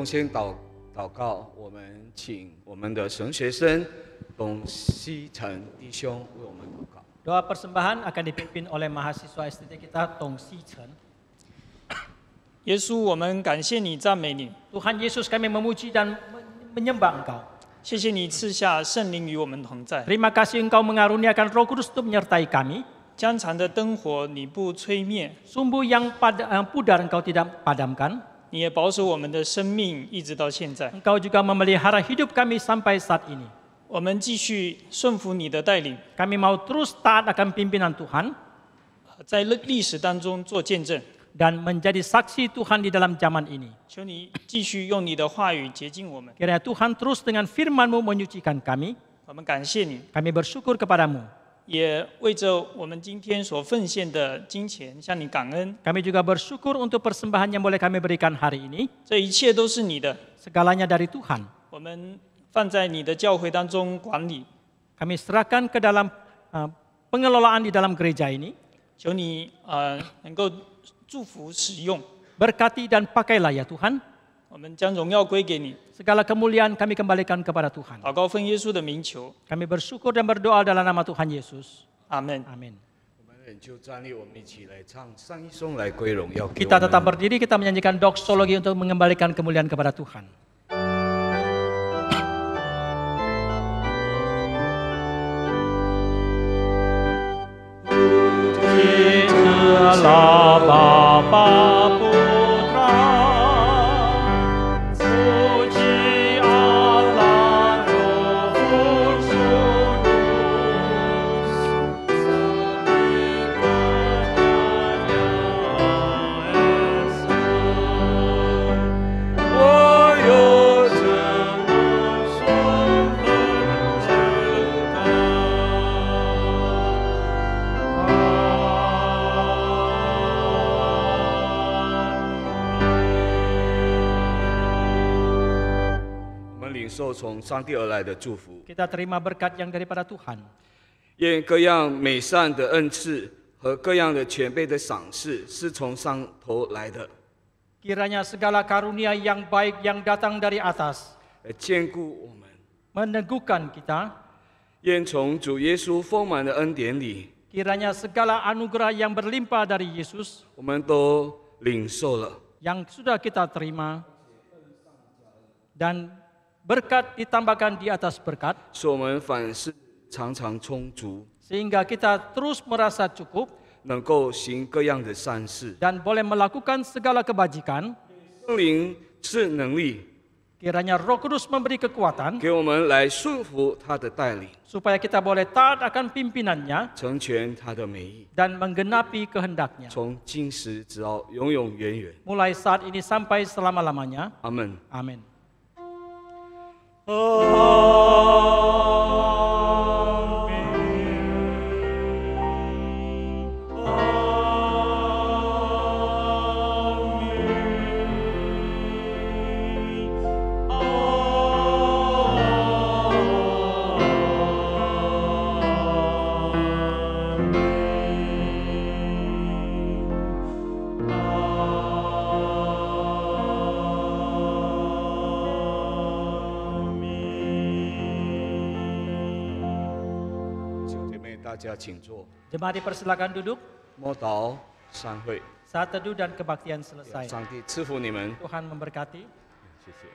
先祷告，我们请我们的神学生董希成弟兄为我们祷告。 Doa persembahan akan dipimpin oleh mahasiswa STT kita Tong Si Chen. 耶稣，我们感谢你，赞美你。 Tuhan Yesus, kami memuji dan menyembah Engkau. 谢谢你赐下圣灵与我们同在， Terima kasih Engkau mengaruniakan Roh Kudus untuk menyertai kami. 将残的灯火你不吹灭， Sumbu yang pudar Engkau tidak padamkan. 你也保守我们的生命一直到现在。 Engkau juga memelihara hidup kami sampai saat ini. 我们继续顺服你的带领， Kami mau terus taat akan pimpinan Tuhan 在历史当中做见证。 dan menjadi saksi Tuhan di dalam zaman ini. 求你继续用你的话语洁净我们。 Kiranya Tuhan terus dengan firman-Mu menyucikan kami. 我们感谢你， Kami bersyukur kepadamu. 也为着我们今天所奉献的金钱向你感恩。 Kami juga bersyukur untuk persembahan yang boleh kami berikan hari ini. 这一切都是你的， Segalanya dari Tuhan. 我们放在你的教会当中管理。 Kami serahkan ke dalam pengelolaan di dalam gereja ini. 求你能够祝福使用， Berkati dan pakailah ya Tuhan. 我们将荣耀归给你。 Segala kemuliaan kami kembalikan kepada Tuhan. 祷告奉耶稣的名求， Kami bersyukur dan berdoa dalam nama Tuhan Yesus. 阿门。 Amin. 我们就站立，我们一起来唱上一颂来归荣耀给我们。 Kita tetap berdiri, kita menyanyikan doksologi untuk mengembalikan kemuliaan kepada Tuhan. Pujilah Bapa 领受从上帝而来的祝福。 Kita terima berkat yang daripada Tuhan. 愿各样美善的恩赐和各样的全备的赏赐是从上头来的， Kiranya segala karunia yang baik yang datang dari atas 来坚固我们。 meneguhkan kita. 愿从主耶稣丰满的恩典里， Kiranya segala anugerah yang berlimpah dari Yesus 我们都领受了， yang sudah kita terima dan berkat ditambahkan di atas berkat 使我们凡事常常充足， sehingga kita terus merasa cukup 能够行各样的善事。 dan boleh melakukan segala kebajikan. 圣灵是能力， Kiranya Roh Kudus memberi kekuatan 给我们来顺服他的带领， supaya kita boleh taat akan pimpinannya 成全他的美意， dan menggenapi kehendaknya. 从今时直到永永远远。 Mulai saat ini sampai selama-lamanya. 阿门。 Amin.妹，大家请坐。 Jemaat dipersilakan duduk. 默祷散会， Saat teduh dan kebaktian selesai. 上帝赐福你们。 Tuhan memberkati. 谢谢。